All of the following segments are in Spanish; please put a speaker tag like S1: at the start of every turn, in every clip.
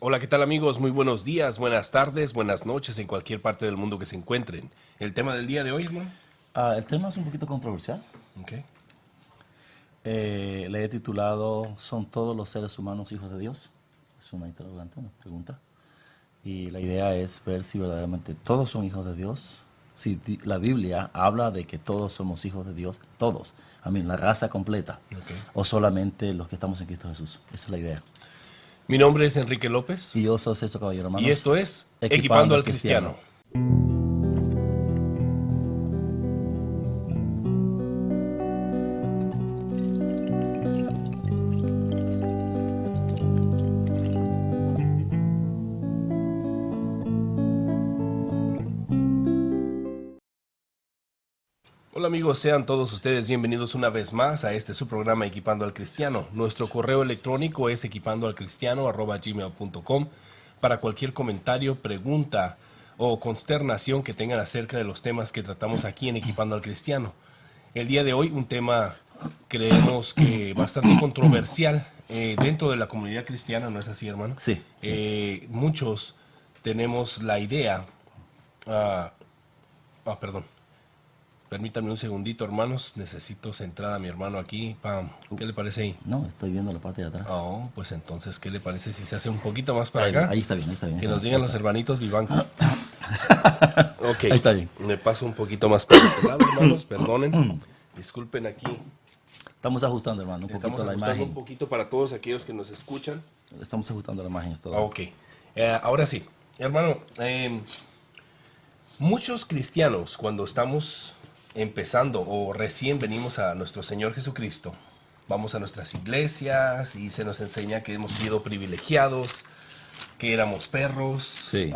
S1: Hola, ¿qué tal amigos? Muy buenos días, buenas tardes, buenas noches en cualquier parte del mundo que se encuentren. El tema del día de hoy, hermano.
S2: El tema es un poquito controversial.
S1: Okay.
S2: Le he titulado ¿Son todos los seres humanos hijos de Dios? Es una interrogante, una pregunta. Y la idea es ver si verdaderamente todos son hijos de Dios. Si la Biblia habla de que todos somos hijos de Dios, todos, la raza completa, o solamente los que estamos en Cristo Jesús. Esa es la idea.
S1: Mi nombre es Enrique López.
S2: Y yo soy César Caballero, hermanos.
S1: Y esto es Equipando al Cristiano. Hola amigos, sean todos ustedes bienvenidos una vez más a su programa Equipando al Cristiano. Nuestro correo electrónico es equipandoalcristiano@gmail.com para cualquier comentario, pregunta o consternación que tengan acerca de los temas que tratamos aquí en Equipando al Cristiano. El día de hoy un tema creemos que bastante controversial dentro de la comunidad cristiana, ¿no es así, hermano?
S2: Sí.
S1: Muchos tenemos la idea... perdón. Permítanme un segundito, hermanos. Necesito centrar a mi hermano aquí. Pam. ¿Qué le parece ahí?
S2: No, estoy viendo la parte de atrás.
S1: Oh, pues entonces, ¿qué le parece si se hace un poquito más para acá?
S2: Ahí está bien, ahí está bien.
S1: Que nos digan los hermanitos vivancos. Ok.
S2: Ahí está bien.
S1: Me paso un poquito más para este lado, hermanos. Perdonen. Disculpen aquí.
S2: Estamos ajustando, hermano,
S1: Estamos
S2: poquito la
S1: ajustando
S2: imagen.
S1: un poquito para todos aquellos que nos escuchan.
S2: Estamos ajustando la imagen.
S1: Ok. Ahora sí. Hermano, muchos cristianos cuando estamos empezando o recién venimos a nuestro Señor Jesucristo, vamos a nuestras iglesias y se nos enseña que hemos sido privilegiados, que éramos perros,
S2: Sí.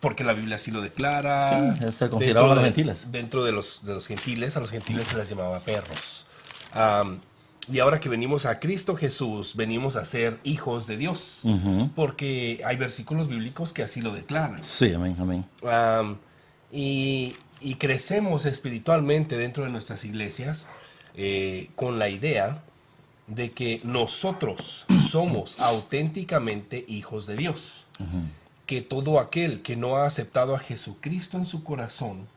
S1: Porque la Biblia así lo declara.
S2: Sí, se consideraban los gentiles.
S1: Dentro de los gentiles, a los gentiles se les llamaba perros. Y ahora que venimos a Cristo Jesús, venimos a ser hijos de Dios, porque hay versículos bíblicos que así lo declaran.
S2: Sí, amén, amén.
S1: Y crecemos espiritualmente dentro de nuestras iglesias con la idea de que nosotros somos auténticamente hijos de Dios. Que todo aquel que no ha aceptado a Jesucristo en su corazón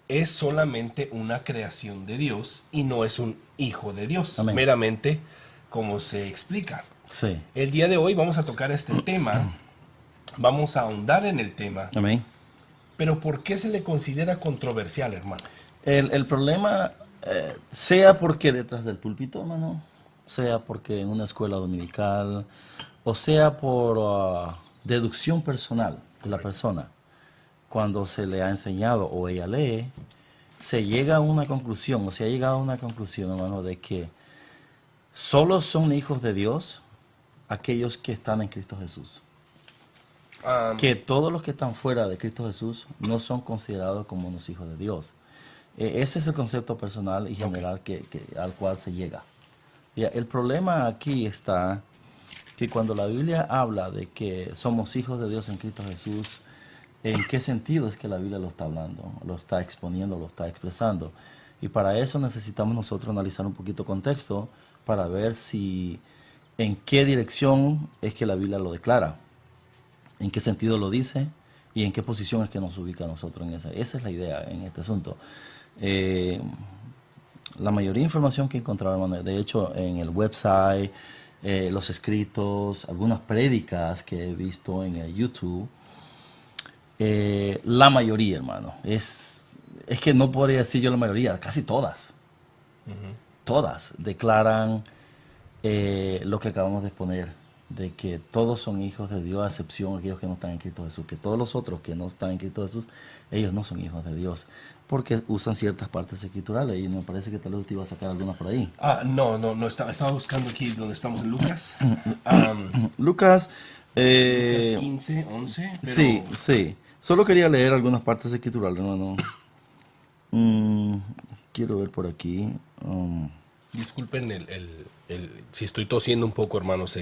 S1: es solamente una creación de Dios y no es un hijo de Dios,
S2: Amén.
S1: meramente como se explica.
S2: Sí.
S1: El día de hoy vamos a tocar este tema, vamos a ahondar en el tema.
S2: Amén.
S1: Pero ¿por qué se le considera controversial, hermano?
S2: El problema, sea porque detrás del púlpito, hermano, sea porque en una escuela dominical, o sea por deducción personal de la persona, cuando se le ha enseñado o ella lee, se llega a una conclusión, o se ha llegado a una conclusión, hermano, de que solo son hijos de Dios aquellos que están en Cristo Jesús. Que todos los que están fuera de Cristo Jesús no son considerados como unos hijos de Dios. Ese es el concepto personal y general al cual se llega. El problema aquí está que cuando la Biblia habla de que somos hijos de Dios en Cristo Jesús, ¿en qué sentido es que la Biblia lo está hablando, lo está exponiendo, lo está expresando? Y para eso necesitamos nosotros analizar un poquito contexto para ver en qué dirección es que la Biblia lo declara. En qué sentido lo dice y en qué posición es que nos ubica a nosotros en esa. Esa es la idea en este asunto. La mayoría de información que encontraba, hermano, de hecho en el website, los escritos, algunas prédicas que he visto en el YouTube, la mayoría, hermano, es que no podría decir yo la mayoría, casi todas, todas declaran lo que acabamos de exponer, de que todos son hijos de Dios, a excepción de aquellos que no están en Cristo Jesús, que todos los otros que no están en Cristo Jesús, ellos no son hijos de Dios, porque usan ciertas partes escriturales, y me parece que tal vez te iba a sacar algunas por ahí.
S1: No, estaba buscando aquí donde estamos en Lucas.
S2: Lucas
S1: 15, 11. Pero...
S2: Sí. Solo quería leer algunas partes escriturales, hermano. Quiero ver por aquí.
S1: Disculpen si estoy tosiendo un poco, hermanos.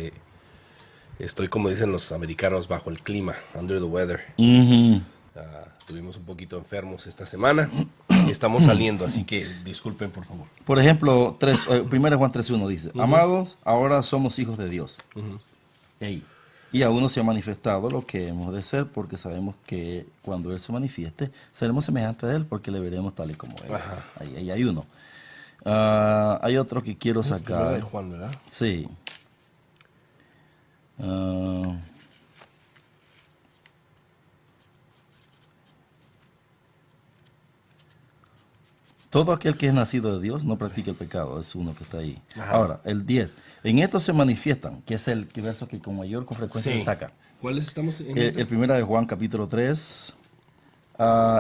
S1: Estoy, como dicen los americanos, bajo el clima, under the weather. Estuvimos un poquito enfermos esta semana y estamos saliendo, así que disculpen, por favor.
S2: Por ejemplo, 1 Juan 3:1 dice, amados, ahora somos hijos de Dios. Hey, Y aún no se ha manifestado lo que hemos de ser, porque sabemos que cuando Él se manifieste, seremos semejantes a Él, porque le veremos tal y como Él
S1: Ajá.
S2: es. Ahí hay uno. Hay otro que quiero
S1: Primera
S2: sacar.
S1: de Juan, ¿verdad?
S2: Sí. Todo aquel que es nacido de Dios no practica el pecado, es uno que está ahí.
S1: Ajá.
S2: Ahora, el 10. En esto se manifiestan, que es el verso que con mayor con frecuencia
S1: Sí.
S2: se saca.
S1: ¿Cuáles estamos en?
S2: El primero de Juan, capítulo 3,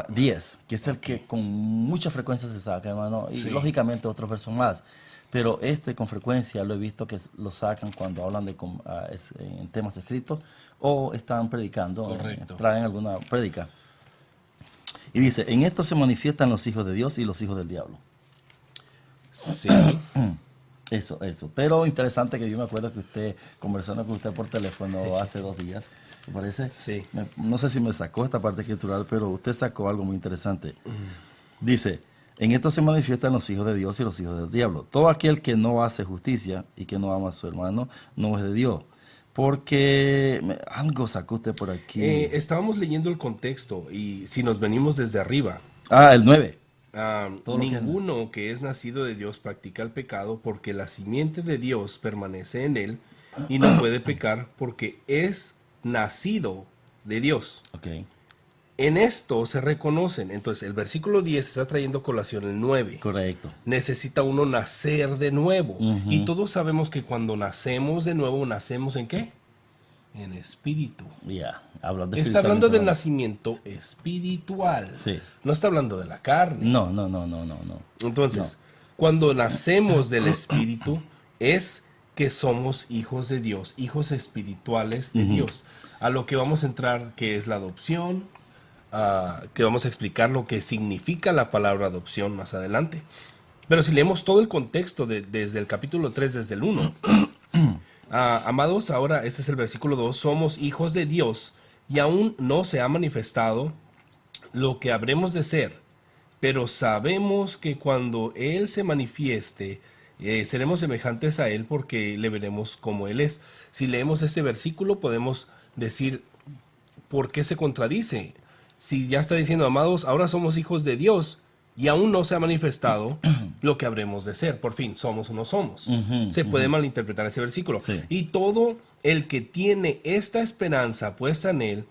S2: 10, que es el que con mucha frecuencia se saca, hermano. Y
S1: Sí.
S2: lógicamente otros versos más. Pero con frecuencia lo he visto que lo sacan cuando hablan en temas escritos o están predicando,
S1: Correcto.
S2: traen alguna prédica. Y dice, en esto se manifiestan los hijos de Dios y los hijos del diablo.
S1: Sí.
S2: Eso. Pero interesante que yo me acuerdo que usted, conversando con usted por teléfono hace 2 días, ¿me parece?
S1: Sí.
S2: No sé si me sacó esta parte escritural, pero usted sacó algo muy interesante. Dice, en esto se manifiestan los hijos de Dios y los hijos del diablo. Todo aquel que no hace justicia y que no ama a su hermano, no es de Dios. Porque algo sacó usted por aquí.
S1: Estábamos leyendo el contexto y si nos venimos desde arriba,
S2: El 9. Todo lo que-
S1: ninguno que es nacido de Dios practica el pecado porque la simiente de Dios permanece en él y no puede pecar porque es nacido de Dios.
S2: Ok.
S1: En esto se reconocen. Entonces el versículo 10 está trayendo colación el 9.
S2: Correcto.
S1: Necesita uno nacer de nuevo.
S2: Ujú.
S1: Y todos sabemos que cuando nacemos de nuevo, ¿nacemos en qué? En espíritu.
S2: Ya, hablando
S1: Está hablando del
S2: espiritualmente,
S1: nacimiento espiritual.
S2: Sí.
S1: No está hablando de la carne.
S2: No.
S1: Entonces, cuando nacemos del espíritu, es que somos hijos de Dios, hijos espirituales de Dios. A lo que vamos a entrar, que es la adopción, que vamos a explicar lo que significa la palabra adopción más adelante. Pero si leemos todo el contexto desde el capítulo 3, desde el 1, amados, ahora este es el versículo 2, somos hijos de Dios y aún no se ha manifestado lo que habremos de ser, pero sabemos que cuando Él se manifieste, seremos semejantes a Él porque le veremos como Él es. Si leemos este versículo podemos decir por qué se contradice. Si ya está diciendo, amados, ahora somos hijos de Dios y aún no se ha manifestado lo que habremos de ser. Por fin, somos o no somos. Se puede malinterpretar ese versículo.
S2: Sí.
S1: Y todo el que tiene esta esperanza puesta en Él,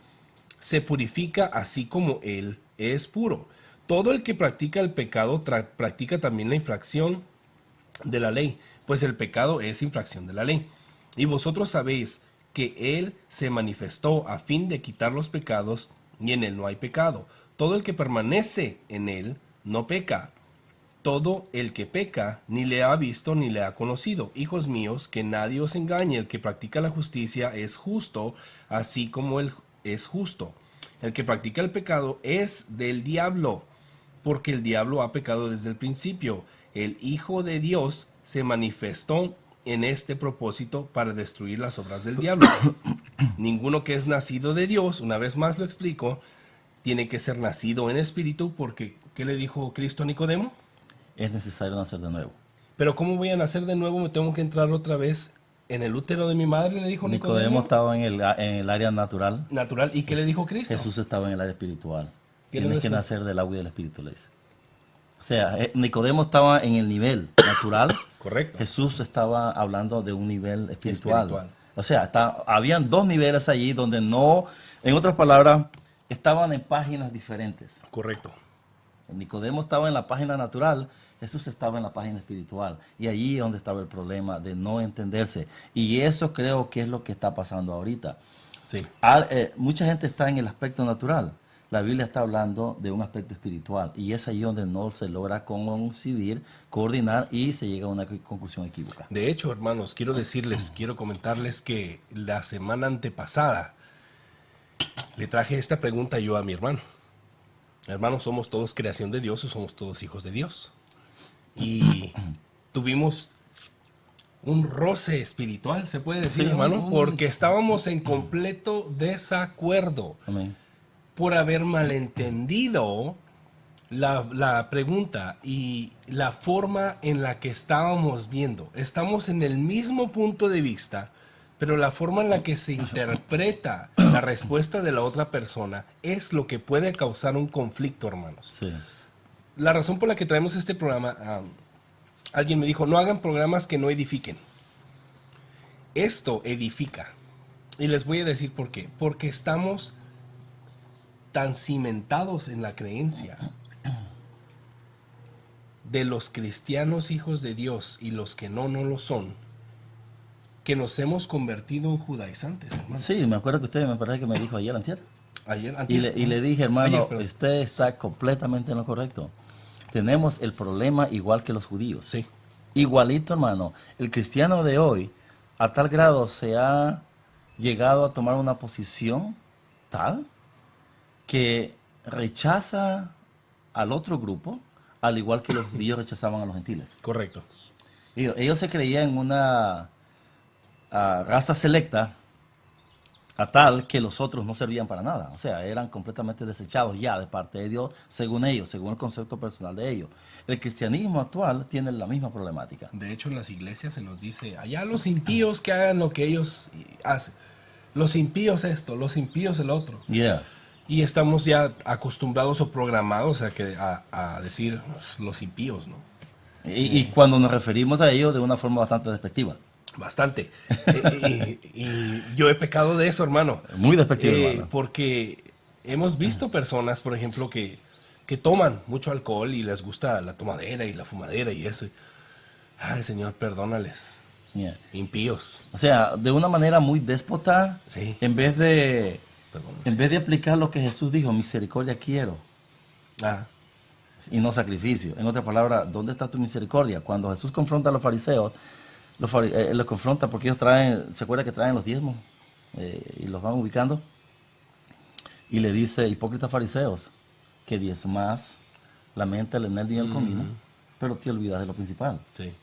S1: se purifica así como Él es puro. Todo el que practica el pecado practica también la infracción de la ley, pues el pecado es infracción de la ley. Y vosotros sabéis que Él se manifestó a fin de quitar los pecados, y en Él no hay pecado. Todo el que permanece en Él no peca. Todo el que peca ni le ha visto ni le ha conocido. Hijos míos, que nadie os engañe. El que practica la justicia es justo, así como Él es justo. El que practica el pecado es del diablo, porque el diablo ha pecado desde el principio. El Hijo de Dios se manifestó en este propósito para destruir las obras del diablo. Ninguno que es nacido de Dios, una vez más lo explico, tiene que ser nacido en espíritu, porque ¿qué le dijo Cristo a Nicodemo?
S2: Es necesario nacer de nuevo.
S1: Pero ¿cómo voy a nacer de nuevo? ¿Me tengo que entrar otra vez en el útero de mi madre? Le dijo
S2: Nicodemo
S1: Nicodemo.
S2: estaba en el área natural.
S1: Natural. ¿Y qué le dijo Cristo?
S2: Jesús estaba en el área espiritual.
S1: ¿Qué le
S2: Tienes que
S1: respondió?
S2: nacer del agua y del espíritu, le dice. O sea, Nicodemo estaba en el nivel natural.
S1: Correcto.
S2: Jesús estaba hablando de un nivel espiritual.
S1: Espiritual.
S2: O sea, habían 2 niveles allí donde no, en otras palabras, estaban en páginas diferentes.
S1: Correcto.
S2: Nicodemo estaba en la página natural, Jesús estaba en la página espiritual. Y allí es donde estaba el problema de no entenderse. Y eso creo que es lo que está pasando ahorita.
S1: Sí.
S2: Mucha gente está en el aspecto natural. La Biblia está hablando de un aspecto espiritual. Y es ahí donde no se logra coincidir, coordinar y se llega a una conclusión equívoca.
S1: De hecho, hermanos, quiero comentarles que la semana antepasada le traje esta pregunta yo a mi hermano. Hermano, ¿somos todos creación de Dios o somos todos hijos de Dios? Y tuvimos un roce espiritual, se puede decir,
S2: Sí,
S1: hermano, porque estábamos en completo desacuerdo
S2: Amén.
S1: por haber malentendido la pregunta y la forma en la que estábamos viendo. Estamos en el mismo punto de vista, Pero la forma en la que se interpreta la respuesta de la otra persona es lo que puede causar un conflicto, hermanos.
S2: Sí.
S1: La razón por la que traemos este programa, alguien me dijo, no hagan programas que no edifiquen. Esto edifica. Y les voy a decir por qué. Porque estamos tan cimentados en la creencia de los cristianos hijos de Dios y los que no lo son, que nos hemos convertido en judaizantes, hermano.
S2: Sí, me acuerdo que usted me parece que me dijo ayer, antier.
S1: Ayer,
S2: Y le dije, hermano,
S1: Ayer, perdón.
S2: usted está completamente en lo correcto. Tenemos el problema igual que los judíos.
S1: Sí,
S2: Igualito, hermano. El cristiano de hoy, a tal grado, se ha llegado a tomar una posición tal que rechaza al otro grupo, al igual que los judíos rechazaban a los gentiles.
S1: correcto.
S2: Ellos se creían en una raza selecta a tal que los otros no servían para nada. O sea, eran completamente desechados ya de parte de Dios, según ellos, según el concepto personal de ellos. El cristianismo actual tiene la misma problemática.
S1: De hecho, en las iglesias se nos dice, allá los impíos que hagan lo que ellos hacen. Los impíos esto, los impíos el otro.
S2: Yeah.
S1: Y estamos ya acostumbrados o programados a decir los impíos, ¿no?
S2: Y cuando nos referimos a ellos de una forma bastante despectiva.
S1: Bastante. Y yo he pecado de eso, hermano.
S2: Muy despectiva, hermano.
S1: Porque hemos visto personas, por ejemplo, que toman mucho alcohol y les gusta la tomadera y la fumadera y eso. Ay, Señor, perdónales.
S2: Yeah.
S1: Impíos.
S2: O sea, de una manera muy déspota,
S1: Sí.
S2: en vez de
S1: Perdónales.
S2: aplicar lo que Jesús dijo, misericordia quiero,
S1: Ah,
S2: y no sacrificio. En otra palabra, ¿dónde está tu misericordia? Cuando Jesús confronta a los fariseos, los confronta porque ellos traen, ¿se acuerda que traen los diezmos? Y los van ubicando. Y le dice, hipócritas fariseos, que diezmas la mente, el enel y el comino, pero te olvidas de lo principal.
S1: sí.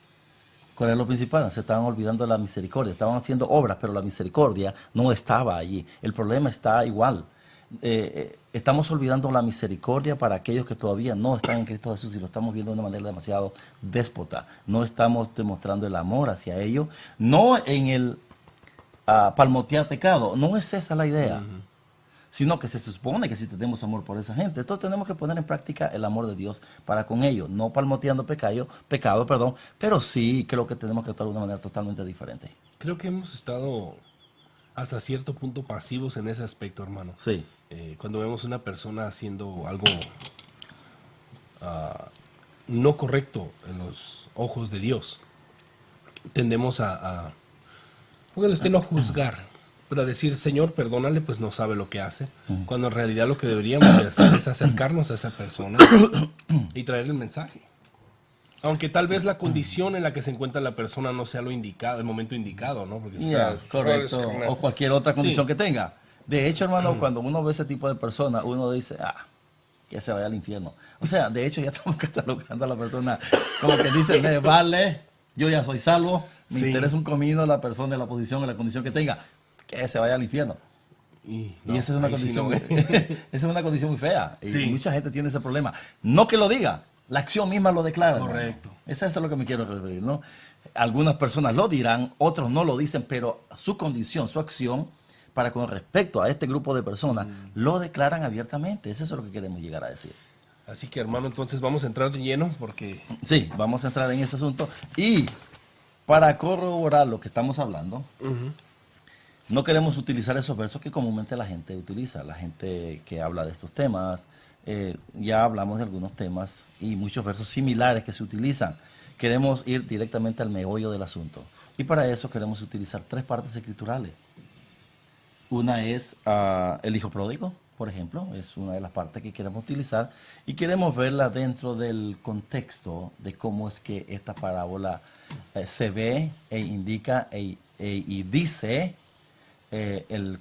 S2: ¿Cuál es lo principal? Se estaban olvidando de la misericordia. Estaban haciendo obras, pero la misericordia no estaba allí. El problema está igual. Estamos olvidando la misericordia para aquellos que todavía no están en Cristo Jesús y lo estamos viendo de una manera demasiado déspota. No estamos demostrando el amor hacia ellos. No en el palmotear pecado. No es esa la idea. Sino que se supone que si tenemos amor por esa gente, entonces tenemos que poner en práctica el amor de Dios para con ellos, no palmoteando pecado, pero sí creo que tenemos que actuar de una manera totalmente diferente.
S1: Creo que hemos estado hasta cierto punto pasivos en ese aspecto, hermano.
S2: Sí,
S1: Cuando vemos una persona haciendo algo no correcto en los ojos de Dios, tendemos póngale no a juzgar, pero a decir, Señor, perdónale, pues no sabe lo que hace, cuando en realidad lo que deberíamos de hacer es acercarnos a esa persona y traer el mensaje. Aunque tal vez la condición en la que se encuentra la persona no sea lo indicado, el momento indicado, ¿no? Porque
S2: yeah, correcto. O cualquier otra condición que tenga. De hecho, hermano, cuando uno ve ese tipo de persona, uno dice, que se vaya al infierno. O sea, de hecho, ya estamos catalogando a la persona como que dice, me vale, yo ya soy salvo, me interesa un comino la persona, la posición, la condición que tenga, que se vaya al infierno. Y esa es una condición, esa es una condición muy fea. Y
S1: Sí.
S2: mucha gente tiene ese problema. No que lo diga, la acción misma lo declara.
S1: Correcto.
S2: Hermano. Eso es a lo que me quiero referir, ¿no? Algunas personas lo dirán, otros no lo dicen, pero su condición, su acción, para con respecto a este grupo de personas, lo declaran abiertamente. Eso es lo que queremos llegar a decir.
S1: Así que, hermano, entonces vamos a entrar de lleno porque...
S2: Sí, vamos a entrar en ese asunto. Y para corroborar lo que estamos hablando, no queremos utilizar esos versos que comúnmente la gente utiliza, la gente que habla de estos temas. Ya hablamos de algunos temas y muchos versos similares que se utilizan. Queremos ir directamente al meollo del asunto. Y para eso queremos utilizar 3 partes escriturales. Una es el hijo pródigo, por ejemplo, es una de las partes que queremos utilizar y queremos verla dentro del contexto de cómo es que esta parábola se ve e indica y dice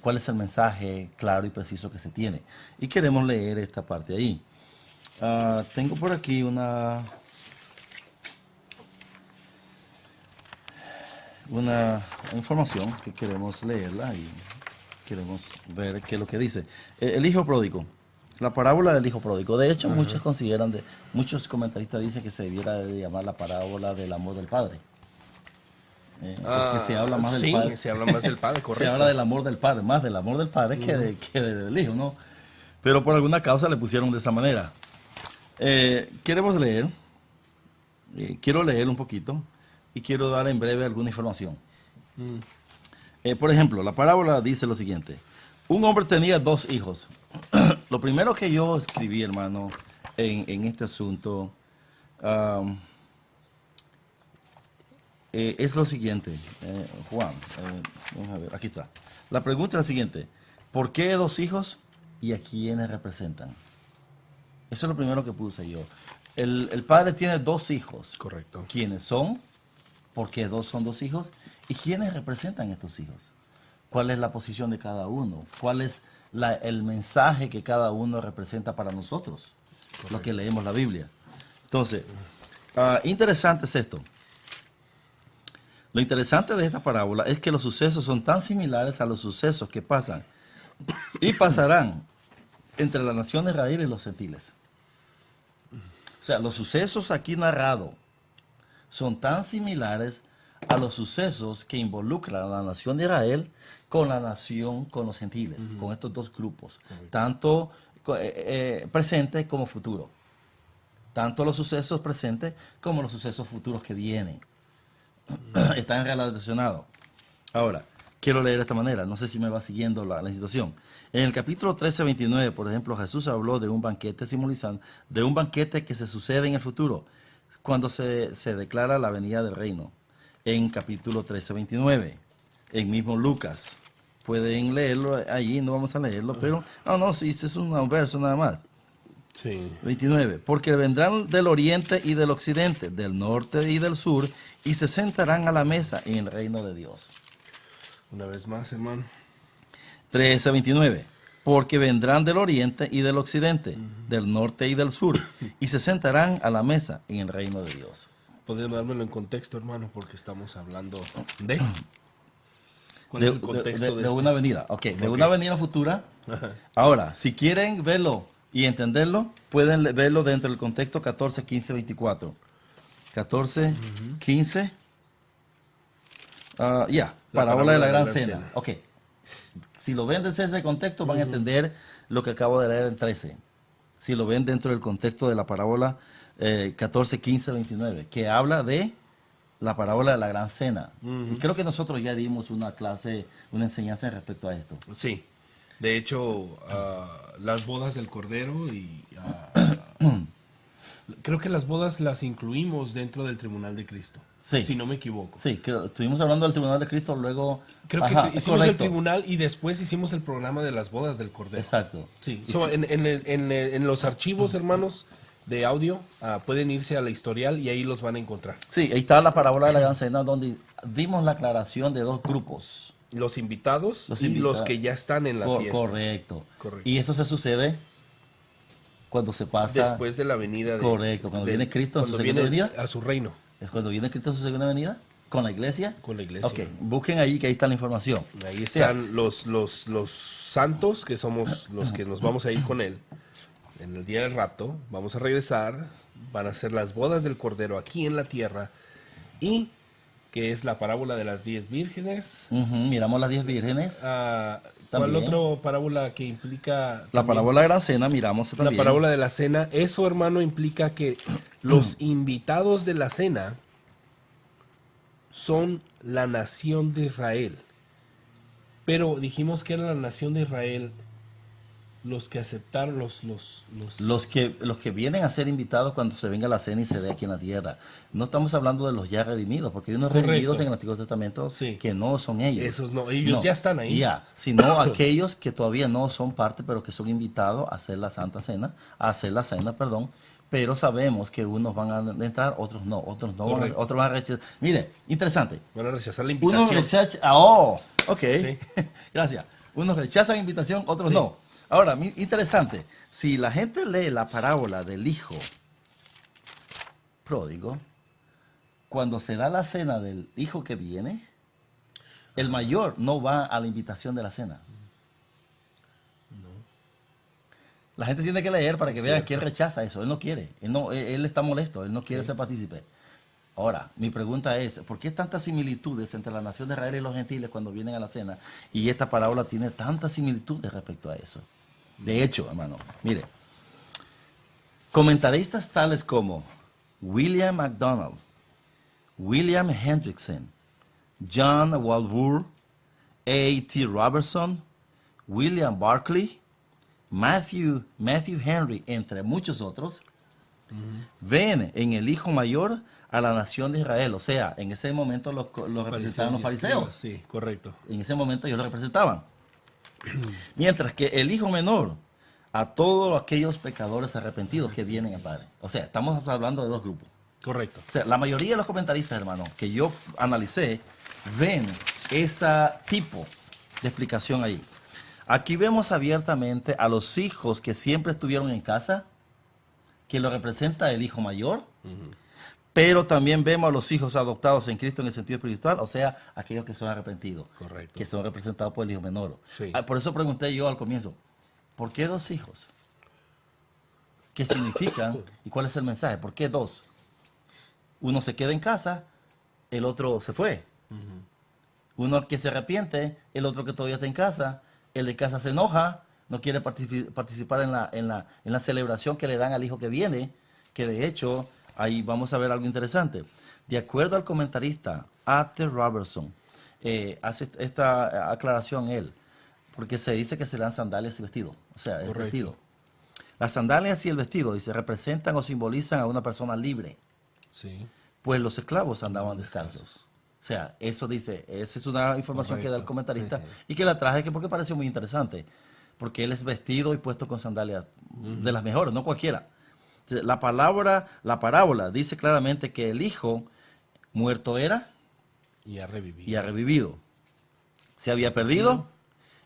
S2: cuál es el mensaje claro y preciso que se tiene. Y queremos leer esta parte ahí. Tengo por aquí una información que queremos leerla y queremos ver qué es lo que dice. El hijo pródigo, la parábola del hijo pródigo. De hecho, muchos comentaristas dicen que se debiera de llamar la parábola del amor del padre. Porque se habla más del Padre.
S1: Se habla más del Padre, correcto.
S2: Se habla del amor del Padre, más del amor del Padre que del Hijo, ¿no? Pero por alguna causa le pusieron de esa manera. Queremos leer, quiero leer un poquito y quiero dar en breve alguna información. Por ejemplo, la parábola dice lo siguiente. Un hombre tenía 2 hijos. Lo primero que yo escribí, hermano, en este asunto es lo siguiente. Juan, vamos a ver, aquí está. La pregunta es la siguiente. ¿Por qué 2 hijos y a quiénes representan? Eso es lo primero que puse yo. El padre tiene 2 hijos.
S1: Correcto.
S2: ¿Quiénes son? ¿Por qué son 2 hijos? ¿Y quiénes representan estos hijos? ¿Cuál es la posición de cada uno? ¿Cuál es el mensaje que cada uno representa para nosotros? Correcto. Lo que leemos la Biblia. Entonces, interesante es esto. Lo interesante de esta parábola es que los sucesos son tan similares a los sucesos que pasan y pasarán entre la nación de Israel y los gentiles. O sea, los sucesos aquí narrados son tan similares a los sucesos que involucran a la nación de Israel con la nación, con los gentiles, con estos 2 grupos, tanto presente como futuro. Tanto los sucesos presentes como los sucesos futuros que vienen. Están relacionados. Ahora, quiero leer de esta manera, no sé si me va siguiendo la situación. En el capítulo 13:29, por ejemplo, Jesús habló de un banquete simbolizando, de un banquete que se sucede en el futuro, cuando se declara la venida del reino. En capítulo 13:29, en mismo Lucas, pueden leerlo allí, no vamos a leerlo, pero, sí, es un verso nada más.
S1: Sí.
S2: 29, porque vendrán del oriente y del occidente, del norte y del sur, y se sentarán a la mesa en el reino de Dios.
S1: Una vez más, hermano.
S2: 13:29, porque vendrán del oriente y del occidente, del norte y del sur, y se sentarán a la mesa en el reino de Dios.
S1: Podríamos dármelo en contexto, hermano, porque estamos hablando de... ¿Cuál es el contexto
S2: de una venida? De una venida futura.
S1: Ajá.
S2: Ahora, si quieren verlo y entenderlo, pueden verlo dentro del contexto 14, 15, 24. 14, 15. Parábola de la gran cena. Ok. Si lo ven desde ese contexto, van a entender lo que acabo de leer en 13. Si lo ven dentro del contexto de la parábola 14, 15, 29, que habla de la parábola de la gran cena. Y creo que nosotros ya dimos una clase, una enseñanza respecto a esto.
S1: Sí. De hecho, las bodas del Cordero y... creo que las bodas las incluimos dentro del Tribunal de Cristo.
S2: Sí.
S1: Si no me equivoco.
S2: Sí, que estuvimos hablando del Tribunal de Cristo, luego...
S1: Creo que hicimos el Tribunal y después hicimos el programa de las bodas del Cordero.
S2: Exacto.
S1: Sí. En los archivos, hermanos, de audio, pueden irse a la historial y ahí los van a encontrar.
S2: Sí, ahí está la parábola de la gran cena, donde dimos la aclaración de 2 grupos.
S1: Los invitados y los que ya están en la fiesta.
S2: Correcto. Y esto se sucede cuando se pasa...
S1: Después de la venida.
S2: Correcto, cuando viene Cristo en su segunda venida.
S1: A su reino.
S2: ¿Es cuando viene Cristo en su segunda venida? ¿Con la iglesia?
S1: Con la iglesia.
S2: Ok, busquen ahí que ahí está la información.
S1: Ahí están los santos, que somos los que nos vamos a ir con él. En el día del rapto, vamos a regresar, van a ser las bodas del Cordero aquí en la tierra, y que es la parábola de las 10 vírgenes.
S2: Miramos las 10 vírgenes.
S1: ¿Cuál otra parábola que implica?
S2: La parábola de la cena, miramos también.
S1: La parábola de la cena. Eso, hermano, implica que los invitados de la cena son la nación de Israel. Pero dijimos que era la nación de Israel los que aceptaron
S2: los que vienen a ser invitados cuando se venga la cena y se dé aquí en la tierra. No estamos hablando de los ya redimidos, porque hay unos redimidos en el Antiguo Testamento que no son ellos.
S1: Esos no, ellos ya están ahí.
S2: Sino aquellos que todavía no son parte, pero que son invitados a hacer la Santa Cena, pero sabemos que unos van a entrar, otros no, otros van a rechazar. Mire, interesante.
S1: Van a rechazar la invitación.
S2: Unos rechazan, sí. Gracias. Unos rechazan la invitación, otros no. Ahora, interesante, si la gente lee la parábola del hijo pródigo, cuando se da la cena del hijo que viene, el mayor no va a la invitación de la cena. No. La gente tiene que leer para que vean que él rechaza eso, él no quiere, él está molesto, él no quiere ser partícipe. Ahora, mi pregunta es, ¿por qué tantas similitudes entre la nación de Israel y los gentiles cuando vienen a la cena? Y esta parábola tiene tantas similitudes respecto a eso. De hecho, hermano, mire, comentaristas tales como William MacDonald, William Hendrickson, John Walvoord, A.T. Robertson, William Barclay, Matthew Henry, entre muchos otros, ven en el hijo mayor a la nación de Israel. O sea, en ese momento lo representaban los fariseos.
S1: Sí, correcto.
S2: En ese momento ellos lo representaban. Mientras que el hijo menor a todos aquellos pecadores arrepentidos que vienen al Padre. O sea, estamos hablando de dos grupos.
S1: Correcto.
S2: O sea, la mayoría de los comentaristas, hermano, que yo analicé, ven ese tipo de explicación ahí. Aquí vemos abiertamente a los hijos que siempre estuvieron en casa, que lo representa el hijo mayor, pero también vemos a los hijos adoptados en Cristo en el sentido espiritual, o sea, aquellos que son arrepentidos,
S1: Correcto.
S2: que son representados por el hijo menor.
S1: Sí.
S2: Por eso pregunté yo al comienzo, ¿por qué dos hijos? ¿Qué significan y cuál es el mensaje? ¿Por qué dos? Uno se queda en casa, el otro se fue. Uno que se arrepiente, el otro que todavía está en casa, el de casa se enoja, no quiere participar en la celebración que le dan al hijo que viene, que de hecho, ahí vamos a ver algo interesante. De acuerdo al comentarista A.T. Robertson, hace esta aclaración él, porque se dice que se le dan sandalias y vestido, o sea, el
S1: Correcto.
S2: vestido. Las sandalias y el vestido, dice, representan o simbolizan a una persona libre,
S1: Sí.
S2: pues los esclavos andaban descalzos. O sea, eso dice, esa es una información que da el
S1: Correcto.
S2: comentarista y que la traje porque pareció muy interesante, porque él es vestido y puesto con sandalias de las mejores, no cualquiera. La parábola dice claramente que el hijo muerto era
S1: Y ha revivido.
S2: y ha revivido. Se había perdido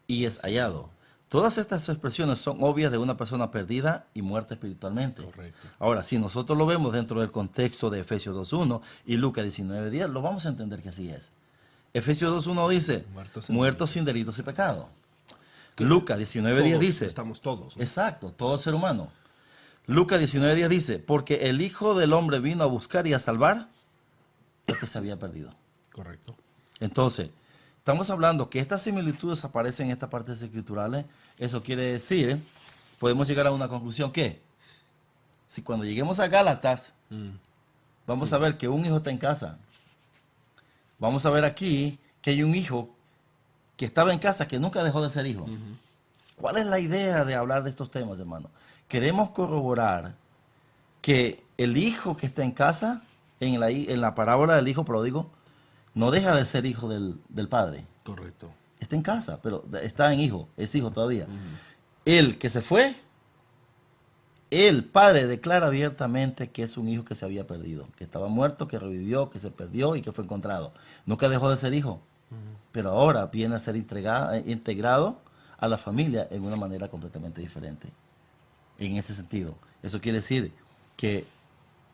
S2: y es hallado. Todas estas expresiones son obvias de una persona perdida y muerta espiritualmente.
S1: Correcto.
S2: Ahora, si nosotros lo vemos dentro del contexto de Efesios 2.1 y Lucas 19.10, lo vamos a entender que así es. Efesios 2.1 dice, muertos sin delitos y pecados. Lucas 19.10
S1: Todos,
S2: dice,
S1: estamos todos, ¿no?
S2: exacto, todo ser humano. Lucas 19.10 dice, porque el Hijo del Hombre vino a buscar y a salvar lo que se había perdido.
S1: Correcto.
S2: Entonces, estamos hablando que estas similitudes aparecen en estas partes escriturales. Eso quiere decir, podemos llegar a una conclusión que, si cuando lleguemos a Gálatas, vamos a ver que un hijo está en casa. Vamos a ver aquí que hay un hijo que estaba en casa que nunca dejó de ser hijo. ¿Cuál es la idea de hablar de estos temas, hermano? Queremos corroborar que el hijo que está en casa, en la parábola del hijo pródigo, no deja de ser hijo del padre.
S1: Correcto.
S2: Está en casa, pero está en hijo, es hijo todavía. El que se fue, el padre declara abiertamente que es un hijo que se había perdido, que estaba muerto, que revivió, que se perdió y que fue encontrado. Nunca dejó de ser hijo, pero ahora viene a ser integrado a la familia en una manera completamente diferente. En ese sentido, eso quiere decir que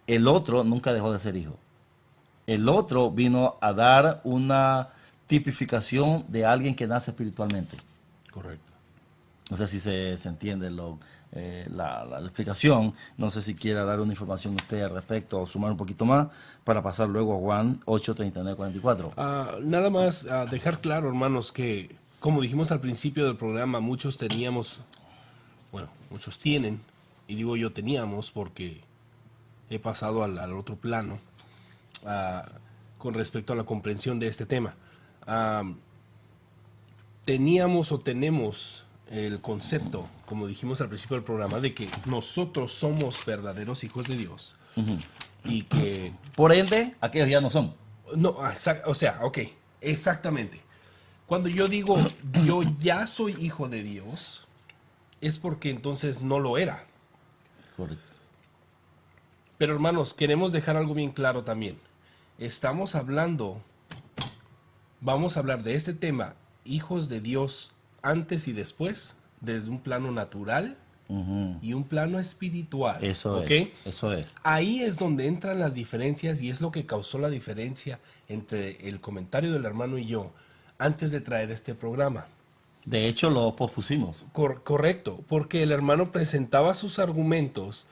S2: el otro nunca dejó de ser hijo. El otro vino a dar una tipificación de alguien que nace espiritualmente.
S1: Correcto.
S2: No sé si se entiende la explicación. No sé si quiera dar una información usted al respecto o sumar un poquito más para pasar luego a Juan 8, 39, 44.
S1: Nada más dejar claro, hermanos, que como dijimos al principio del programa, muchos tienen, y digo yo teníamos porque he pasado al otro plano con respecto a la comprensión de este tema. Teníamos o tenemos el concepto, como dijimos al principio del programa, de que nosotros somos verdaderos hijos de Dios y que...
S2: Por ende, aquellos ya no son.
S1: No, o sea, ok, exactamente. Cuando yo digo yo ya soy hijo de Dios, es porque entonces no lo era.
S2: Correcto.
S1: Pero hermanos, queremos dejar algo bien claro también. Vamos a hablar de este tema, hijos de Dios antes y después, desde un plano natural y un plano espiritual.
S2: Eso
S1: ¿ok?
S2: eso es.
S1: Ahí es donde entran las diferencias y es lo que causó la diferencia entre el comentario del hermano y yo antes de traer este programa.
S2: De hecho, lo pospusimos.
S1: Correcto, porque el hermano presentaba sus argumentos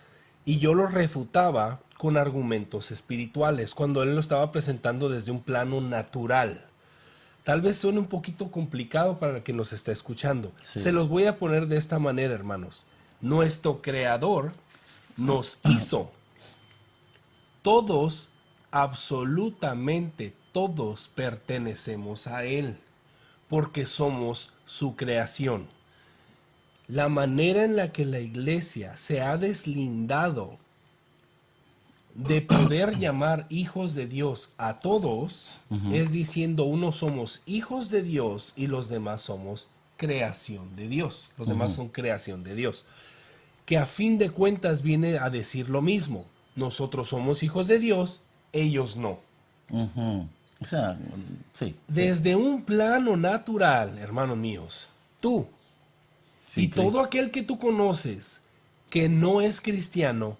S1: y yo los refutaba con argumentos espirituales, cuando él lo estaba presentando desde un plano natural. Tal vez suene un poquito complicado para el que nos está escuchando.
S2: Sí.
S1: Se los voy a poner de esta manera, hermanos. Nuestro Creador nos hizo. Todos, absolutamente todos, pertenecemos a Él, porque somos su creación. La manera en la que la iglesia se ha deslindado de poder llamar hijos de Dios a todos, es diciendo unos somos hijos de Dios y los demás somos creación de Dios. Los demás son creación de Dios. Que a fin de cuentas viene a decir lo mismo. Nosotros somos hijos de Dios, ellos no.
S2: O sea, sí.
S1: Desde un plano natural, hermanos míos, tú
S2: Sí,
S1: y todo aquel que tú conoces que no es cristiano,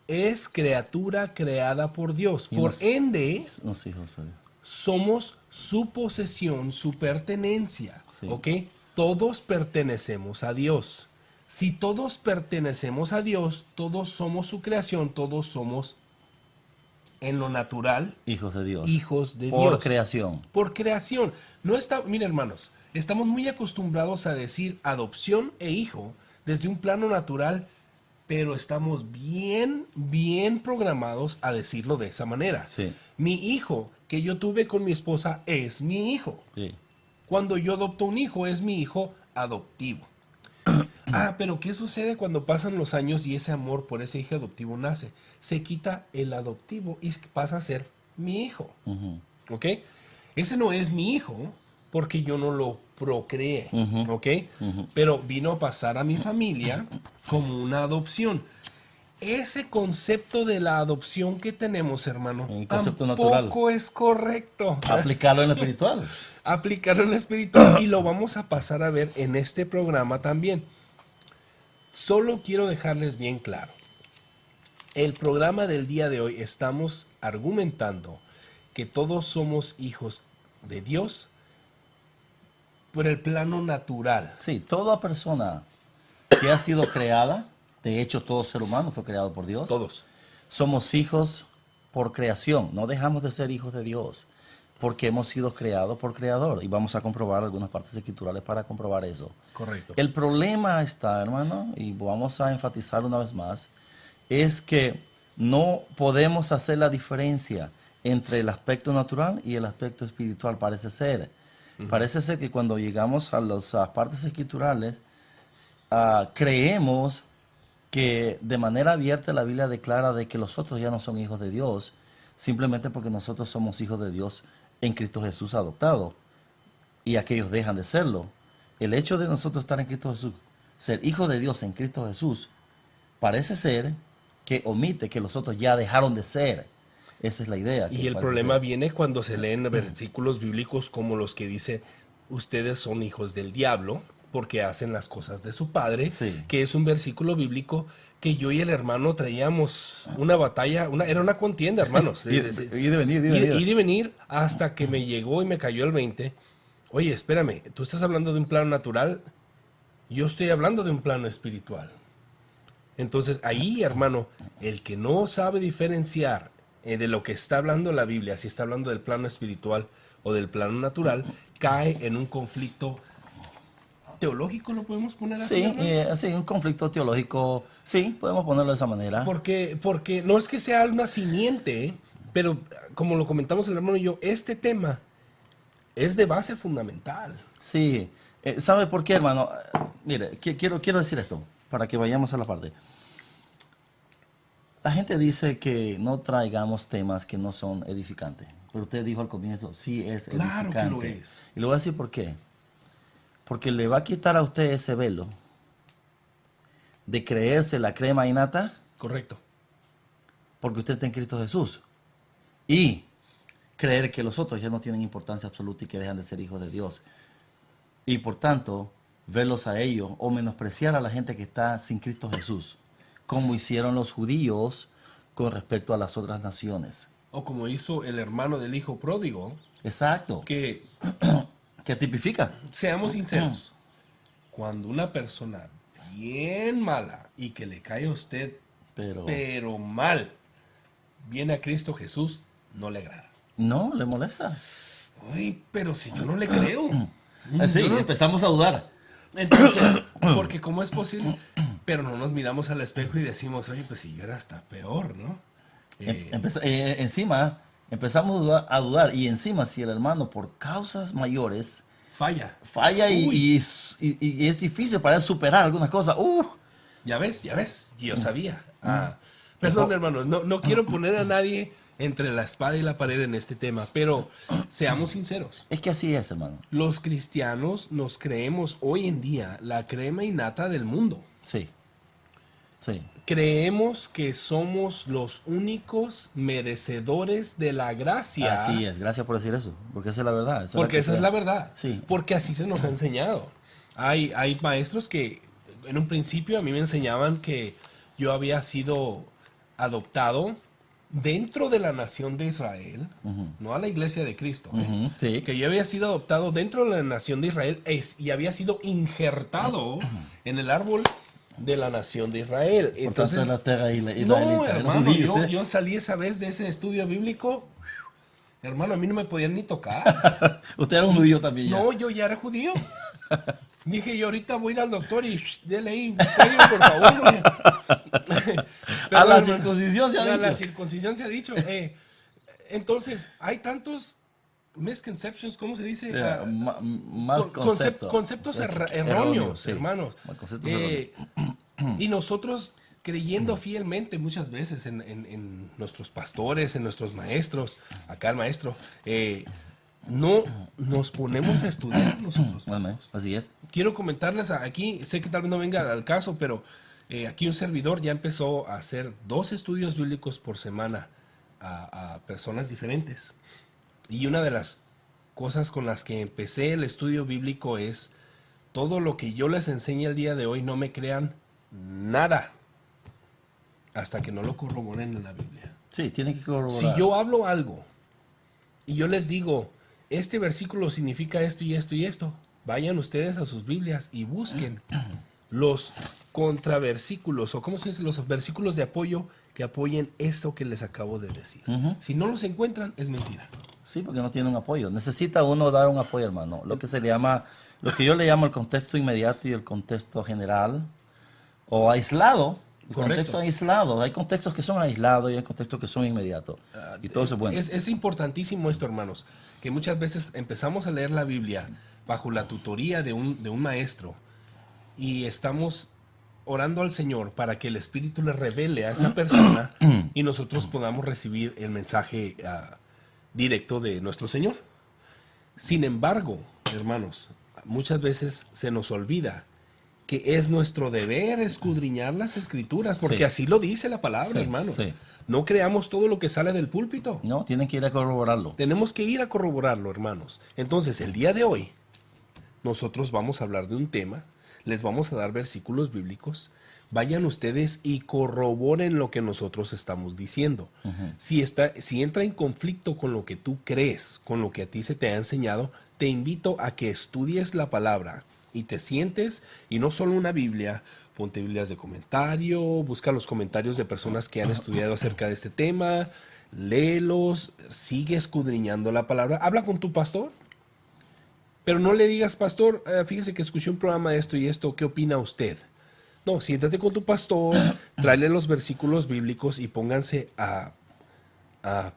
S1: es criatura creada por Dios.
S2: Y
S1: Por
S2: nos-
S1: ende,
S2: Los hijos de Dios.
S1: somos su posesión, su pertenencia.
S2: Sí.
S1: ¿Ok? Todos pertenecemos a Dios. Si todos pertenecemos a Dios, todos somos su creación, todos somos en lo natural
S2: Hijos de Dios.
S1: hijos de
S2: Por
S1: Dios.
S2: creación.
S1: Por creación. No está, miren, hermanos, estamos muy acostumbrados a decir adopción e hijo desde un plano natural, pero estamos bien programados a decirlo de esa manera.
S2: Sí.
S1: Mi hijo que yo tuve con mi esposa es mi hijo.
S2: Sí.
S1: Cuando yo adopto un hijo, es mi hijo adoptivo. Pero ¿qué sucede cuando pasan los años y ese amor por ese hijo adoptivo nace? Se quita el adoptivo y pasa a ser mi hijo. ¿Ok? Ese no es mi hijo porque yo no lo procreé. ¿Ok? Pero vino a pasar a mi familia como una adopción. Ese concepto de la adopción que tenemos, hermano,
S2: Un concepto
S1: tampoco es correcto.
S2: Aplicarlo en lo espiritual.
S1: Aplicarlo en el espiritual y lo vamos a pasar a ver en este programa también. Solo quiero dejarles bien claro. El programa del día de hoy estamos argumentando que todos somos hijos de Dios por el plano natural.
S2: Sí, toda persona que ha sido creada, de hecho todo ser humano fue creado por Dios.
S1: Todos.
S2: Somos hijos por creación, no dejamos de ser hijos de Dios, porque hemos sido creados por Creador. Y vamos a comprobar algunas partes escriturales para comprobar eso.
S1: Correcto.
S2: El problema está, hermano, y vamos a enfatizar una vez más, es que no podemos hacer la diferencia entre el aspecto natural y el aspecto espiritual, parece ser. Parece ser que cuando llegamos a las partes escriturales, creemos que de manera abierta la Biblia declara de que los otros ya no son hijos de Dios, simplemente porque nosotros somos hijos de Dios en Cristo Jesús adoptados, y aquellos dejan de serlo. El hecho de nosotros estar en Cristo Jesús, ser hijos de Dios en Cristo Jesús, parece ser que omite que los otros ya dejaron de ser. Esa es la idea.
S1: Y el problema viene cuando se leen versículos bíblicos como los que dice, ustedes son hijos del diablo porque hacen las cosas de su padre,
S2: Sí.
S1: que es un versículo bíblico que yo y el hermano traíamos una batalla, era una contienda, hermanos.
S2: Ir y venir,
S1: Ir y venir hasta que me llegó y me cayó el 20. Oye, espérame, tú estás hablando de un plano natural, yo estoy hablando de un plano espiritual. Entonces ahí, hermano, el que no sabe diferenciar de lo que está hablando la Biblia, si está hablando del plano espiritual o del plano natural, cae en un conflicto teológico, ¿lo podemos poner así?
S2: Sí,
S1: hermano?
S2: sí, un conflicto teológico, sí, podemos ponerlo de esa manera.
S1: Porque no es que sea una simiente, pero como lo comentamos el hermano y yo, este tema es de base fundamental.
S2: Sí, ¿sabe por qué, hermano? Mire, quiero decir esto, para que vayamos a la parte. La gente dice que no traigamos temas que no son edificantes. Pero usted dijo al comienzo, sí es
S1: Claro que
S2: edificante.
S1: lo es.
S2: Y le voy a decir por qué. Porque le va a quitar a usted ese velo de creerse la crema innata,
S1: Correcto.
S2: porque usted está en Cristo Jesús. Y creer que los otros ya no tienen importancia absoluta y que dejan de ser hijos de Dios. Y por tanto, verlos a ellos o menospreciar a la gente que está sin Cristo Jesús, como hicieron los judíos con respecto a las otras naciones.
S1: O como hizo el hermano del hijo pródigo,
S2: Exacto.
S1: que
S2: ¿Qué tipifica?
S1: seamos sinceros, cuando una persona bien mala y que le cae a usted,
S2: Pero
S1: pero mal, viene a Cristo Jesús, no le agrada.
S2: No, le molesta.
S1: Uy, pero si yo no le creo.
S2: Sí,
S1: Yo no-
S2: empezamos a dudar.
S1: Entonces, porque cómo es posible, pero no nos miramos al espejo y decimos, oye, pues si yo era hasta peor, ¿no?
S2: Encima, empezamos a dudar. Y encima, si el hermano, por causas mayores,
S1: Falla.
S2: falla
S1: Uy.
S2: y es difícil para él superar algunas cosas.
S1: Ya ves, yo sabía. Perdón, hermano, no quiero poner a nadie entre la espada y la pared en este tema, pero seamos sinceros.
S2: Es que así es, hermano.
S1: Los cristianos nos creemos hoy en día la crema innata del mundo.
S2: Sí. Sí.
S1: Creemos que somos los únicos merecedores de la gracia.
S2: Así es. Gracias por decir eso. Porque esa es la verdad.
S1: Porque esa es la verdad.
S2: Sí.
S1: Porque así se nos ha enseñado. Hay maestros que en un principio a mí me enseñaban que yo había sido adoptado dentro de la nación de Israel, no a la iglesia de Cristo,
S2: Sí.
S1: que yo había sido adoptado dentro de la nación de Israel y había sido injertado en el árbol de la nación de Israel. Entonces,
S2: la tierra
S1: no, hermano, yo salí esa vez de ese estudio bíblico, hermano, a mí no me podían ni tocar.
S2: Usted era un judío también.
S1: No, yo ya era judío. Dije, yo ahorita voy a ir al doctor y dele ahí un cuello, por favor.
S2: A la
S1: hermano,
S2: circuncisión se ha dicho.
S1: La circuncisión se ha dicho. Entonces, hay tantos misconceptions, ¿cómo se dice?
S2: Mal concepto.
S1: Conceptos erróneos,
S2: sí.
S1: hermanos.
S2: Mal conceptos erróneos.
S1: Y nosotros creyendo fielmente muchas veces en nuestros pastores, en nuestros maestros, acá el maestro, no nos ponemos a estudiar nosotros.
S2: Bueno, así es.
S1: Quiero comentarles aquí, sé que tal vez no venga al caso, pero aquí un servidor ya empezó a hacer 2 estudios bíblicos por semana a personas diferentes. Y una de las cosas con las que empecé el estudio bíblico es todo lo que yo les enseñe el día de hoy, no me crean nada hasta que no lo corroboren en la Biblia.
S2: Sí, tiene que corroborar.
S1: Si yo hablo algo y yo les digo, este versículo significa esto y esto y esto, vayan ustedes a sus Biblias y busquen los contraversículos, o cómo se dice, los versículos de apoyo que apoyen eso que les acabo de decir. Si no los encuentran, es mentira.
S2: Sí, porque no tiene un apoyo. Necesita uno dar un apoyo, hermano. Lo que se le llama, lo que yo le llamo el contexto inmediato y el contexto general o aislado. El contexto aislado. Hay contextos que son aislados y hay contextos que son inmediatos. Y todo eso es bueno.
S1: Es importantísimo esto, hermanos, que muchas veces empezamos a leer la Biblia bajo la tutoría de un maestro y estamos orando al Señor para que el Espíritu le revele a esa persona y nosotros podamos recibir el mensaje directo de nuestro Señor. Sin embargo, hermanos, muchas veces se nos olvida que es nuestro deber escudriñar las Escrituras, porque
S2: Sí.
S1: así lo dice la palabra,
S2: Sí,
S1: hermanos.
S2: sí.
S1: No creamos todo lo que sale del púlpito.
S2: No, tienen que ir a corroborarlo.
S1: Tenemos que ir a corroborarlo, hermanos. Entonces, el día de hoy, nosotros vamos a hablar de un tema, les vamos a dar versículos bíblicos, vayan ustedes y corroboren lo que nosotros estamos diciendo. Si entra en conflicto con lo que tú crees, con lo que a ti se te ha enseñado, te invito a que estudies la palabra y te sientes, y no solo una Biblia, ponte Biblias de comentario, busca los comentarios de personas que han estudiado acerca de este tema, léelos, sigue escudriñando la palabra, habla con tu pastor, pero no le digas, pastor, fíjese que escuché un programa de esto y esto, ¿qué opina usted? No, siéntate con tu pastor, tráele los versículos bíblicos y pónganse a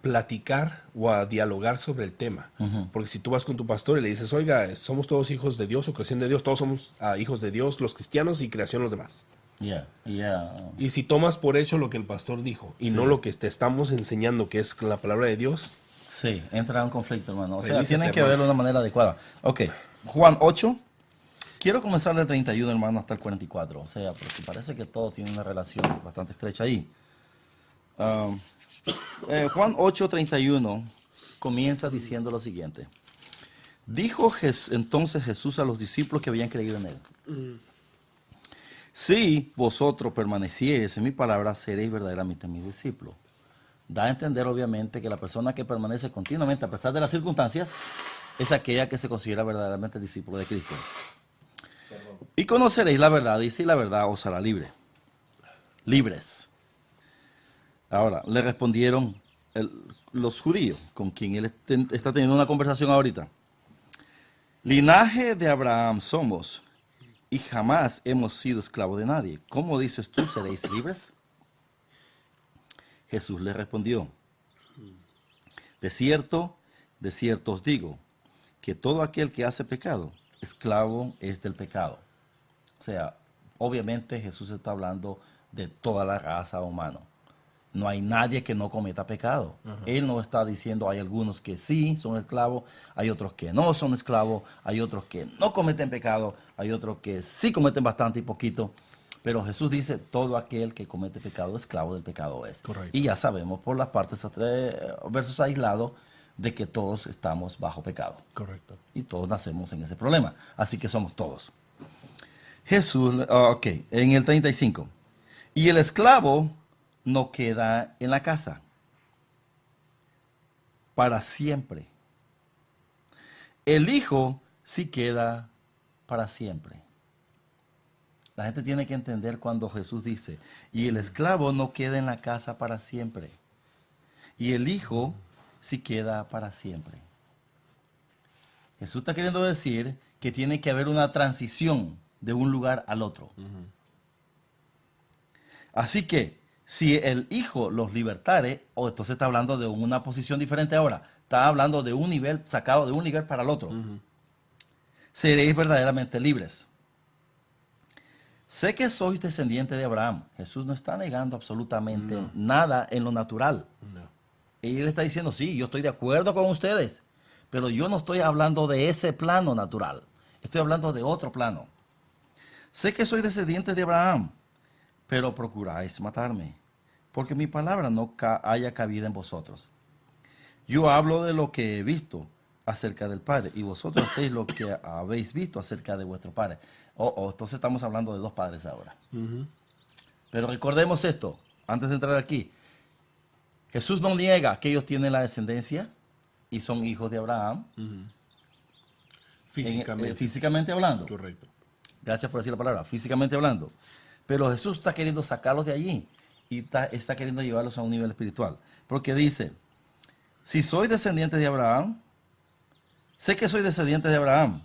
S1: platicar o a dialogar sobre el tema. Porque si tú vas con tu pastor y le dices, oiga, somos todos hijos de Dios o creación de Dios, todos somos hijos de Dios, los cristianos y creación los demás. Y si tomas por hecho lo que el pastor dijo y no lo que te estamos enseñando, que es la palabra de Dios.
S2: Sí, entra en un conflicto, hermano. O sea,
S1: Revísate,
S2: tienen que
S1: hermano.
S2: verlo de una manera adecuada. Ok, Juan 8. Quiero comenzar del 31, hermano, hasta el 44. O sea, porque parece que todo tiene una relación bastante estrecha ahí. Juan 8, 31 comienza diciendo lo siguiente. Dijo entonces Jesús a los discípulos que habían creído en él. Si vosotros permaneciereis en mi palabra, seréis verdaderamente mis discípulos. Da a entender, obviamente, que la persona que permanece continuamente, a pesar de las circunstancias, es aquella que se considera verdaderamente discípulo de Cristo. Y conoceréis la verdad, y si la verdad os hará libres. Ahora, le respondieron los judíos, con quien él está teniendo una conversación ahorita. Linaje de Abraham somos, y jamás hemos sido esclavos de nadie. ¿Cómo dices tú, seréis libres? Jesús le respondió, de cierto os digo, que todo aquel que hace pecado, esclavo es del pecado. O sea, obviamente Jesús está hablando de toda la raza humana. No hay nadie que no cometa pecado. Él no está diciendo hay algunos que sí son esclavos, hay otros que no son esclavos, hay otros que no cometen pecado, hay otros que sí cometen bastante y poquito. Pero Jesús dice, todo aquel que comete pecado, esclavo del pecado es.
S1: Correcto.
S2: Y ya sabemos por las partes, versos aislados, de que todos estamos bajo pecado.
S1: Correcto.
S2: Y todos nacemos en ese problema. Así que somos todos. Jesús, ok, en el 35. Y el esclavo no queda en la casa para siempre. El hijo sí queda para siempre. La gente tiene que entender cuando Jesús dice, y el esclavo no queda en la casa para siempre. Y el hijo sí queda para siempre. Jesús está queriendo decir que tiene que haber una transición de un lugar al otro. Así que, si el Hijo los libertare, o entonces está hablando de una posición diferente ahora, está hablando de un nivel, sacado de un nivel para el otro, seréis verdaderamente libres. Sé que sois descendiente de Abraham. Jesús no está negando absolutamente nada en lo natural.
S1: No.
S2: Y él está diciendo, sí, yo estoy de acuerdo con ustedes, pero yo no estoy hablando de ese plano natural. Estoy hablando de otro plano. Sé que sois descendientes de Abraham, pero procuráis matarme, porque mi palabra no haya cabida en vosotros. Yo hablo de lo que he visto acerca del Padre, y vosotros hacéis lo que habéis visto acerca de vuestro Padre. Entonces estamos hablando de dos padres ahora. Pero recordemos esto, antes de entrar aquí. Jesús no niega que ellos tienen la descendencia y son hijos de Abraham.
S1: Físicamente.
S2: Físicamente hablando.
S1: Correcto.
S2: Gracias por decir la palabra, físicamente hablando. Pero Jesús está queriendo sacarlos de allí y está queriendo llevarlos a un nivel espiritual. Porque dice, si soy descendiente de Abraham, sé que soy descendiente de Abraham,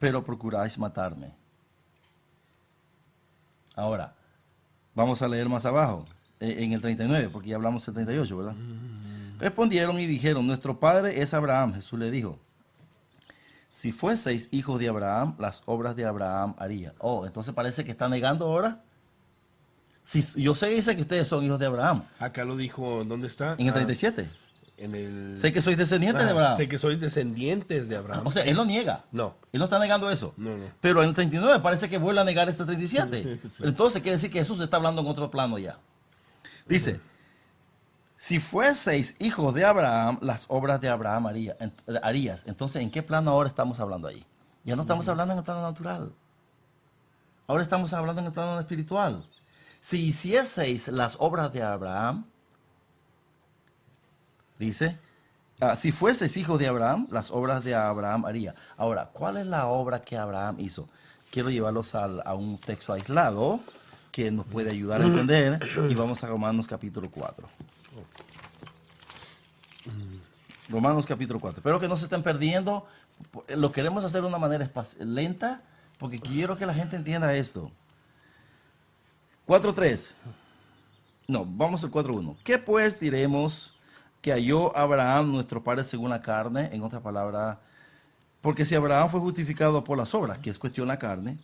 S2: pero procuráis matarme. Ahora, vamos a leer más abajo, en el 39, porque ya hablamos del 38, ¿verdad? Respondieron y dijeron, nuestro padre es Abraham. Jesús le dijo, si fueseis hijos de Abraham, las obras de Abraham haría. Entonces parece que está negando ahora. Si, yo sé que dice que ustedes son hijos de Abraham.
S1: Acá lo dijo, ¿dónde está?
S2: En el 37.
S1: En el...
S2: Sé que sois descendientes de Abraham.
S1: Sé que sois descendientes de Abraham.
S2: O sea, él no niega.
S1: No.
S2: Él no está negando eso.
S1: No.
S2: Pero en el 39 parece que vuelve a negar este 37.
S1: Sí.
S2: Entonces quiere decir que Jesús está hablando en otro plano ya. Dice, si fueseis hijos de Abraham, las obras de Abraham harías. Entonces, ¿en qué plano ahora estamos hablando ahí? Ya no estamos hablando en el plano natural. Ahora estamos hablando en el plano espiritual. Si hicieseis las obras de Abraham, dice, si fueseis hijos de Abraham, las obras de Abraham haría. Ahora, ¿cuál es la obra que Abraham hizo? Quiero llevarlos a un texto aislado que nos puede ayudar a entender. Y vamos a Romanos capítulo 4. Romanos capítulo 4. Espero que no se estén perdiendo. Lo queremos hacer de una manera lenta porque quiero que la gente entienda esto. 4.3. No, vamos al 4.1. ¿Qué pues diremos que halló Abraham, nuestro padre según la carne? En otra palabra, porque si Abraham fue justificado por las obras, que es cuestión de la carne,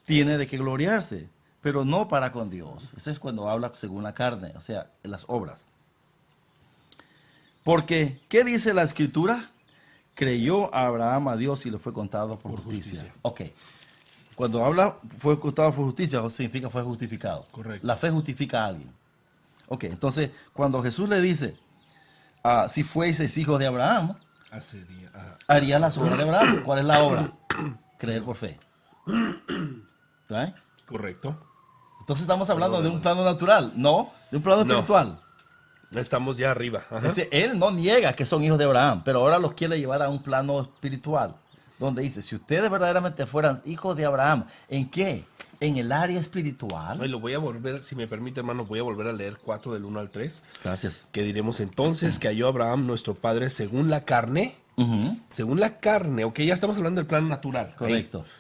S2: tiene de qué gloriarse, pero no para con Dios. Eso es cuando habla según la carne, o sea, en las obras. Porque, ¿qué dice la Escritura? Creyó Abraham a Dios y le fue contado por justicia. Ok. Cuando habla fue contado por justicia, significa fue justificado.
S1: Correcto.
S2: La fe justifica a alguien. Ok, entonces, cuando Jesús le dice, si fueseis hijos de Abraham, haría las obras de Abraham. ¿Cuál es la obra? Creer por fe. ¿Right?
S1: Correcto.
S2: Entonces estamos hablando de un plano natural, no de un plano espiritual.
S1: Estamos ya arriba. Ajá.
S2: Es decir, él no niega que son hijos de Abraham, pero ahora los quiere llevar a un plano espiritual, donde dice, si ustedes verdaderamente fueran hijos de Abraham, ¿en qué? en el área espiritual.
S1: Y lo voy a volver, si me permite, hermano, voy a volver a leer 4 del 1 al 3.
S2: Gracias.
S1: Que diremos entonces que halló Abraham, nuestro padre, según la carne.
S2: Ujú,
S1: Según la carne, ok, ya estamos hablando del plano natural.
S2: correcto.
S1: Ahí.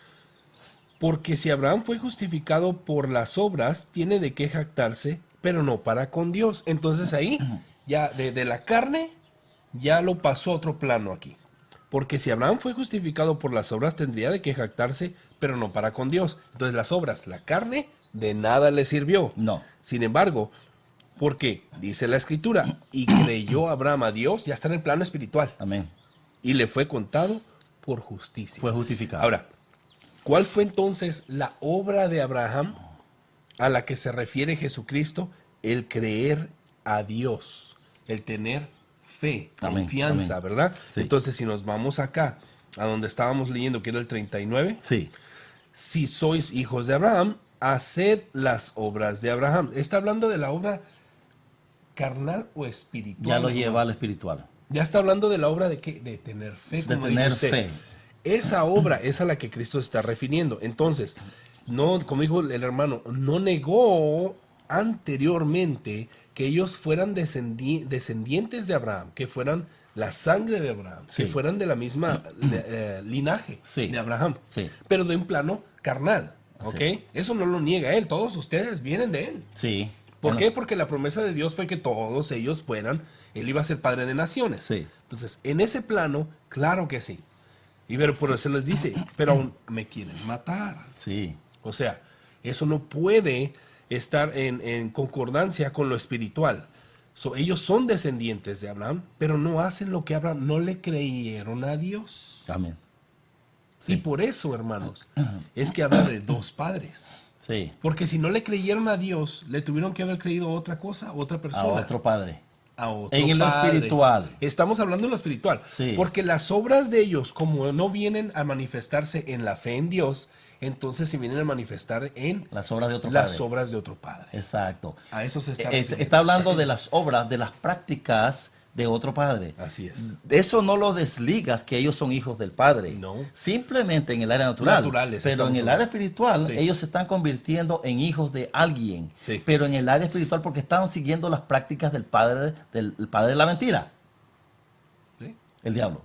S1: Porque si Abraham fue justificado por las obras, tiene de qué jactarse, pero no para con Dios. Entonces ahí, ya de la carne, ya lo pasó a otro plano aquí. Porque si Abraham fue justificado por las obras, tendría de qué jactarse, pero no para con Dios. Entonces las obras, la carne, de nada le sirvió.
S2: No.
S1: Sin embargo, porque dice la Escritura, y creyó Abraham a Dios, ya está en el plano espiritual,
S2: Amén.
S1: y le fue contado por justicia.
S2: Fue justificado.
S1: Ahora, ¿cuál fue entonces la obra de Abraham a la que se refiere Jesucristo? El creer a Dios, el tener fe,
S2: Amén,
S1: confianza,
S2: amén.
S1: ¿verdad?
S2: Sí.
S1: Entonces, si nos vamos acá, a donde estábamos leyendo, que era el 39,
S2: Sí.
S1: si sois hijos de Abraham, haced las obras de Abraham. Está hablando de la obra carnal o espiritual.
S2: Ya lo
S1: ¿no?
S2: lleva al espiritual.
S1: Ya está hablando de la obra de qué? De tener fe.
S2: De
S1: como
S2: tener
S1: dijo usted.
S2: fe.
S1: Esa obra es a la que Cristo se está refiriendo. Entonces, no, como dijo el hermano, no negó anteriormente que ellos fueran descendientes de Abraham, que fueran la sangre de Abraham,
S2: Sí.
S1: que fueran de la misma linaje
S2: Sí.
S1: de Abraham,
S2: Sí.
S1: pero de un plano carnal, ¿ok?
S2: Sí.
S1: Eso no lo niega él, todos ustedes vienen de él.
S2: Sí.
S1: ¿Por
S2: Bueno,
S1: qué? Porque la promesa de Dios fue que todos ellos fueran, él iba a ser padre de naciones.
S2: Sí.
S1: Entonces, en ese plano, claro que sí. Y pero por eso les dice, pero aún me quieren matar.
S2: Sí.
S1: O sea, eso no puede estar en concordancia con lo espiritual. Ellos son descendientes de Abraham, pero no hacen lo que Abraham, no le creyeron a Dios.
S2: Amén.
S1: Y
S2: Sí.
S1: por eso, hermanos, es que habla de dos padres.
S2: Sí.
S1: Porque si no le creyeron a Dios, le tuvieron que haber creído a otra cosa, a otra
S2: A
S1: persona.
S2: otro padre.
S1: A otro
S2: En lo
S1: padre.
S2: espiritual.
S1: Estamos hablando en lo espiritual.
S2: Sí.
S1: Porque las obras de ellos, como no vienen a manifestarse en la fe en Dios, entonces se vienen a manifestar en
S2: Las obras de otro
S1: las
S2: padre.
S1: obras de otro padre.
S2: Exacto.
S1: A eso se está
S2: Está
S1: refiriendo.
S2: hablando de las obras, de las prácticas de otro padre.
S1: Así es.
S2: Eso no lo desligas que ellos son hijos del Padre.
S1: No.
S2: Simplemente en el área natural.
S1: Naturales,
S2: Pero
S1: estamos
S2: en el
S1: hablando.
S2: área espiritual,
S1: Sí.
S2: ellos se están convirtiendo en hijos de alguien.
S1: Sí.
S2: Pero en el área espiritual porque están siguiendo las prácticas del padre de la mentira,
S1: ¿Sí?
S2: el diablo.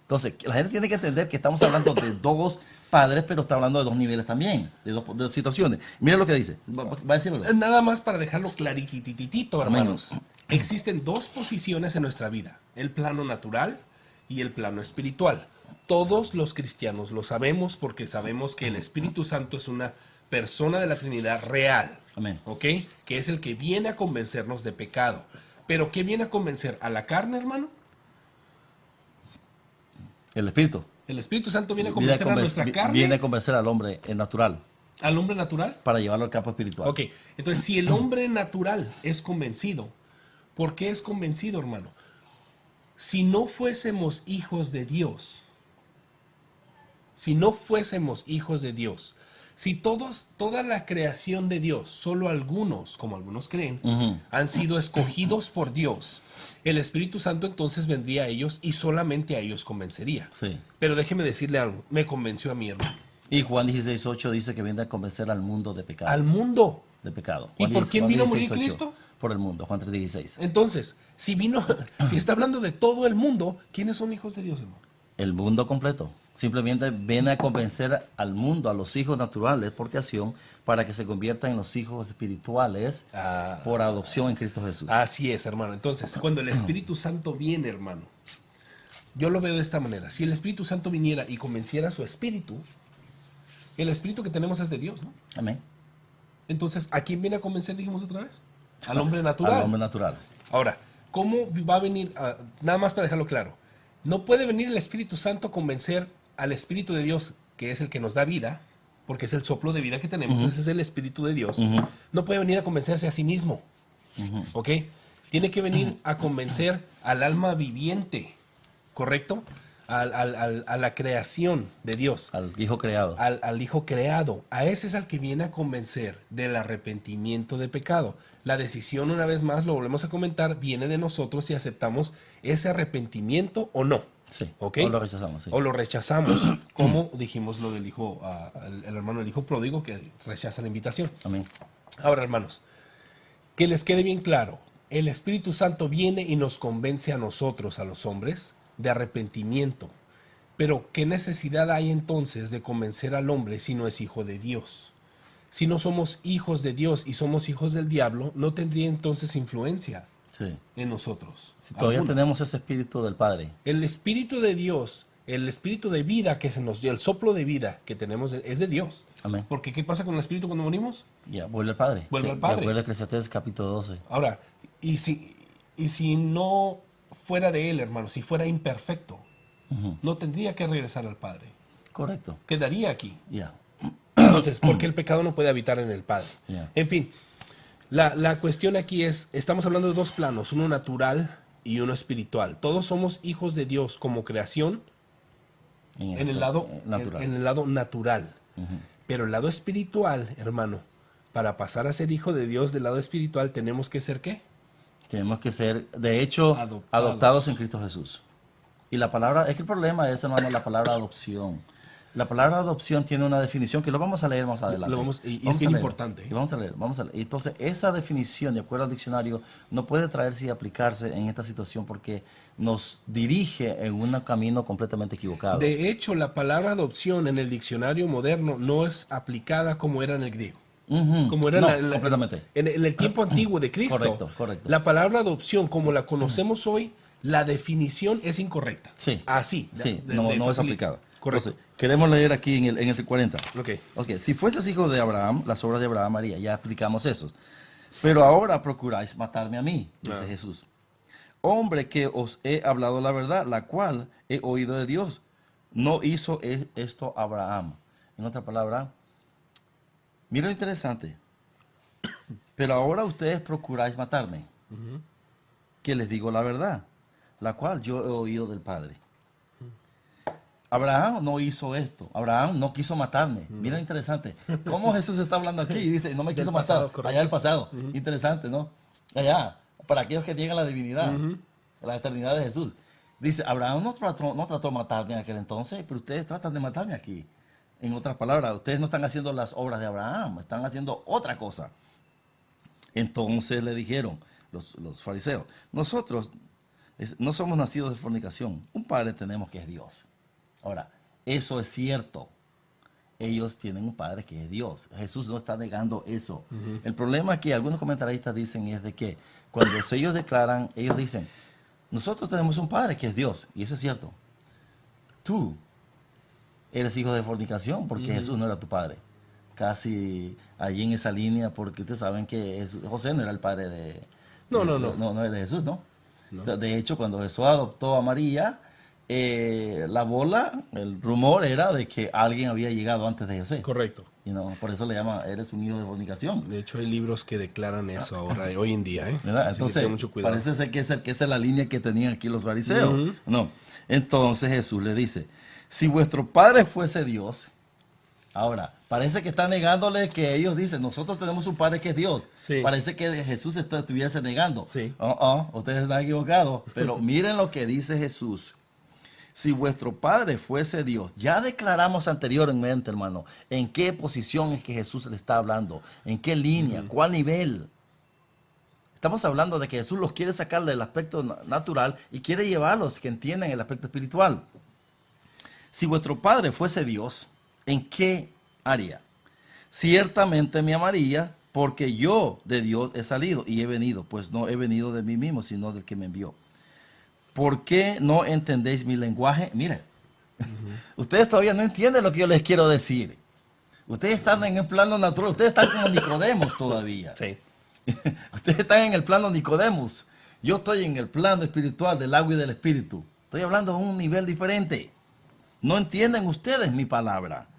S2: Entonces, la gente tiene que entender que estamos hablando de dos padres, pero está hablando de dos niveles también, de dos situaciones. Mira lo que dice. Va a decirlo.
S1: Nada más para dejarlo claritititito,
S2: Amén.
S1: hermanos. Existen dos posiciones en nuestra vida, el plano natural y el plano espiritual. Todos los cristianos lo sabemos porque sabemos que el Espíritu Santo es una persona de la Trinidad real,
S2: Amén.
S1: ¿ok? Que es el que viene a convencernos de pecado. Pero ¿qué viene a convencer? ¿A la carne, hermano?
S2: El espíritu.
S1: El Espíritu Santo viene a
S2: Viene a
S1: convencer a nuestra carne,
S2: viene a convencer al hombre natural
S1: al hombre natural.
S2: para llevarlo al campo espiritual.
S1: Ok, entonces si el hombre natural es convencido, ¿por qué es convencido, hermano? Si no fuésemos hijos de Dios, si toda la creación de Dios, solo algunos, como algunos creen,
S2: Ujú.
S1: han sido escogidos por Dios, el Espíritu Santo entonces vendría a ellos y solamente a ellos convencería.
S2: Sí.
S1: Pero déjeme decirle algo, me convenció a mi hermano.
S2: Y Juan 16:8 dice que viene a convencer al mundo de pecado.
S1: Al mundo.
S2: De pecado.
S1: ¿Y por quién
S2: Juan
S1: vino a morir
S2: 16:8.
S1: Cristo?
S2: Por el mundo. Juan 3:16.
S1: Entonces, si está hablando de todo el mundo, ¿quiénes son hijos de Dios, hermano?
S2: El mundo completo. Simplemente viene a convencer al mundo, a los hijos naturales por creación, para que se conviertan en los hijos espirituales
S1: Ah.
S2: por adopción en Cristo Jesús.
S1: Así es, hermano. Entonces, cuando el Espíritu Santo viene, hermano, yo lo veo de esta manera. Si el Espíritu Santo viniera y convenciera a su espíritu, el espíritu que tenemos es de Dios, ¿no?
S2: Amén.
S1: Entonces, ¿a quién viene a convencer, dijimos otra vez? Al hombre natural.
S2: Al hombre natural.
S1: Ahora, ¿cómo va a venir? Nada más para dejarlo claro. No puede venir el Espíritu Santo a convencer al Espíritu de Dios, que es el que nos da vida, porque es el soplo de vida que tenemos, ese es el Espíritu de Dios. No puede venir a convencerse a sí mismo. ¿Ok? Tiene que venir a convencer al alma viviente, ¿correcto? A la creación de Dios.
S2: Al hijo creado.
S1: Al Hijo creado. A ese es al que viene a convencer del arrepentimiento de pecado. La decisión, una vez más, lo volvemos a comentar, viene de nosotros si aceptamos ese arrepentimiento o no.
S2: Sí.
S1: ¿Ok?
S2: O lo rechazamos, sí.
S1: O lo rechazamos, como dijimos lo del hijo, el hermano del hijo pródigo que rechaza la invitación.
S2: Amén.
S1: Ahora, hermanos, que les quede bien claro, el Espíritu Santo viene y nos convence a nosotros, a los hombres, de arrepentimiento. Pero, ¿qué necesidad hay entonces de convencer al hombre si no es hijo de Dios? Si no somos hijos de Dios y somos hijos del diablo, no tendría entonces influencia
S2: Sí.
S1: en nosotros.
S2: Si todavía
S1: Alguna.
S2: tenemos ese espíritu del Padre.
S1: El Espíritu de Dios, el Espíritu de vida que se nos dio, el soplo de vida que tenemos es de Dios.
S2: Amén.
S1: Porque ¿qué pasa con el Espíritu cuando morimos?
S2: Ya, vuelve al Padre.
S1: Vuelve
S2: Sí,
S1: al Padre.
S2: Recuerda Eclesiastés capítulo 12.
S1: Ahora, y si no fuera de él, hermano, si fuera imperfecto, no tendría que regresar al Padre.
S2: Correcto.
S1: Quedaría aquí.
S2: Ya.
S1: Entonces, ¿por qué el pecado no puede habitar en el Padre?
S2: Ya.
S1: En fin, la cuestión aquí es, estamos hablando de dos planos, uno natural y uno espiritual. Todos somos hijos de Dios como creación en el lado
S2: natural.
S1: en el lado natural. Pero el lado espiritual, hermano, para pasar a ser hijo de Dios del lado espiritual, tenemos que ser ¿qué?
S2: Tenemos que ser, de hecho, adoptados en Cristo Jesús. Y la palabra, es que el problema es, hermano, la palabra adopción. La palabra adopción tiene una definición que lo vamos a leer más adelante.
S1: Y es que es importante.
S2: Y vamos a leer. Entonces, esa definición, de acuerdo al diccionario, no puede traerse y aplicarse en esta situación porque nos dirige en un camino completamente equivocado.
S1: De hecho, la palabra adopción en el diccionario moderno no es aplicada como era en el griego. Como era
S2: completamente.
S1: En el tiempo antiguo de Cristo.
S2: Correcto, correcto.
S1: La palabra adopción, como la conocemos hoy, la definición es incorrecta.
S2: Sí.
S1: Así.
S2: Sí, no es
S1: facilito.
S2: aplicada.
S1: Correcto.
S2: Entonces, queremos leer aquí en el 40.
S1: Ok.
S2: Si fueses hijo de Abraham, las obras de Abraham haría. Ya explicamos eso. Pero ahora procuráis matarme a mí, dice Jesús. Hombre que os he hablado la verdad, la cual he oído de Dios. No hizo esto Abraham. En otra palabra, mira lo interesante. Pero ahora ustedes procuráis matarme. Que les digo la verdad, la cual yo he oído del Padre. Abraham no hizo esto. Abraham no quiso matarme. Mira interesante. ¿Cómo Jesús está hablando aquí? Y dice, no me quiso matar. Allá del pasado. Interesante, ¿no? Allá, para aquellos que niegan la divinidad, la eternidad de Jesús. Dice, Abraham no trató de matarme en aquel entonces, pero ustedes tratan de matarme aquí. En otras palabras, ustedes no están haciendo las obras de Abraham, están haciendo otra cosa. Entonces le dijeron los fariseos, nosotros no somos nacidos de fornicación, un padre tenemos que es Dios. Ahora, eso es cierto. Ellos tienen un padre que es Dios. Jesús no está negando eso. El problema que algunos comentaristas dicen es de que cuando ellos declaran, ellos dicen, nosotros tenemos un padre que es Dios. Y eso es cierto. Tú eres hijo de fornicación porque Jesús no era tu padre. Casi allí en esa línea, porque ustedes saben que José no era el padre de... No es de Jesús, ¿no? De hecho, cuando Jesús adoptó a María, la bola, el rumor era de que alguien había llegado antes de José.
S1: Correcto.
S2: Por eso le llama, eres un hijo de fornicación.
S1: De hecho, hay libros que declaran eso ahora, hoy en día.
S2: Entonces,
S1: mucho cuidado.
S2: parece ser que esa es la línea que tenían aquí los fariseos. No. Entonces Jesús le dice, si vuestro padre fuese Dios, ahora, parece que está negándole que ellos dicen, nosotros tenemos un padre que es Dios. Sí. Parece que Jesús estuviese negando.
S1: Sí.
S2: Ustedes están equivocados. Pero miren lo que dice Jesús. Si vuestro Padre fuese Dios, ya declaramos anteriormente, hermano, en qué posición es que Jesús le está hablando, en qué línea, cuál nivel. Estamos hablando de que Jesús los quiere sacar del aspecto natural y quiere llevarlos que entiendan el aspecto espiritual. Si vuestro Padre fuese Dios, ¿en qué área? Ciertamente me amaría porque yo de Dios he salido y he venido, pues no he venido de mí mismo, sino del que me envió. ¿Por qué no entendéis mi lenguaje? Miren, ustedes todavía no entienden lo que yo les quiero decir. Ustedes están en el plano natural, ustedes están como Nicodemos todavía.
S1: Sí.
S2: Ustedes están en el plano Nicodemos. Yo estoy en el plano espiritual del agua y del espíritu. Estoy hablando a un nivel diferente. No entienden ustedes mi palabra.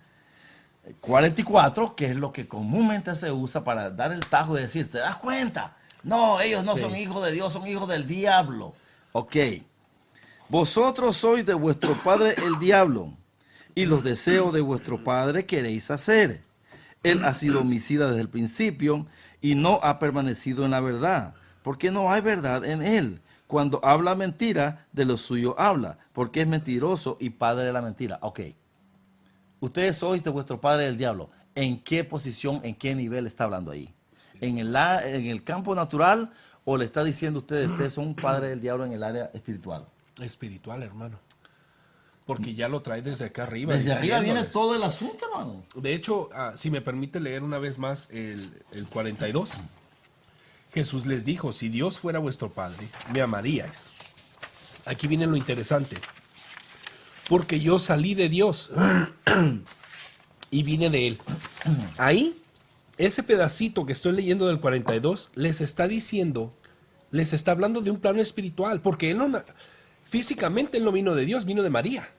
S2: 44, que es lo que comúnmente se usa para dar el tajo y decir, ¿te das cuenta? No, ellos no son hijos de Dios, son hijos del diablo. Ok, vosotros sois de vuestro padre el diablo, y los deseos de vuestro padre queréis hacer. Él ha sido homicida desde el principio, y no ha permanecido en la verdad, porque no hay verdad en él. Cuando habla mentira, de lo suyo habla, porque es mentiroso y padre de la mentira. Ok. Ustedes sois de vuestro padre el diablo. ¿En qué posición, en qué nivel está hablando ahí? ¿En el campo natural o le está diciendo ustedes son padre del diablo en el área espiritual?
S1: Espiritual, hermano. Porque ya lo trae desde acá arriba.
S2: Desde arriba viene
S1: diciéndoles.
S2: todo el asunto, hermano.
S1: De hecho, si me permite leer una vez más el 42. Jesús les dijo, si Dios fuera vuestro Padre, me amaríais. Aquí viene lo interesante. Porque yo salí de Dios y vine de Él. Ahí, ese pedacito que estoy leyendo del 42, les está diciendo, les está hablando de un plano espiritual. Porque Él no, físicamente Él no vino de Dios, vino de María.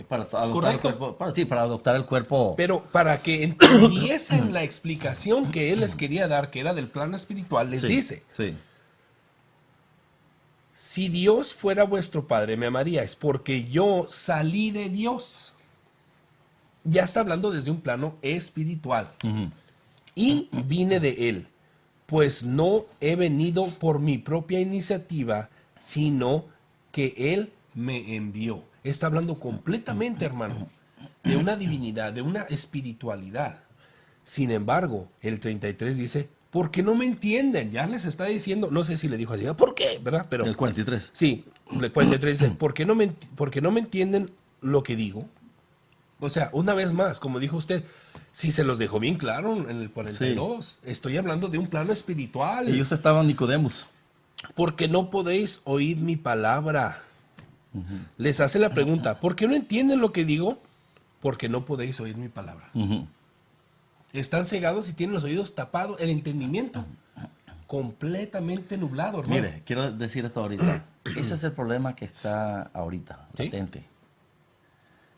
S2: Para adoptar el cuerpo, para adoptar el cuerpo.
S1: Pero para que entendiesen la explicación que Él les quería dar, que era del plano espiritual, les dice,
S2: Sí.
S1: si Dios fuera vuestro Padre, me amaríais, porque yo salí de Dios. Ya está hablando desde un plano espiritual. Y vine de Él, pues no he venido por mi propia iniciativa, sino que Él me envió. Está hablando completamente, hermano, de una divinidad, de una espiritualidad. Sin embargo, el 33 dice, ¿por qué no me entienden? Ya les está diciendo, no sé si le dijo así, ¿por qué? ¿Verdad? Pero
S2: El 43.
S1: sí, el 43 dice, ¿por qué no me entienden lo que digo? O sea, una vez más, como dijo usted, si se los dejó bien claro en el 42, estoy hablando de un plano espiritual.
S2: Ellos estaban Nicodemus.
S1: Porque no podéis oír mi palabra. Les hace la pregunta, ¿por qué no entienden lo que digo? Porque no podéis oír mi palabra. Están cegados y tienen los oídos tapados, el entendimiento completamente nublado, hermano.
S2: Mire, quiero decir esto ahorita. Ese es el problema que está ahorita,
S1: ¿Sí?
S2: latente.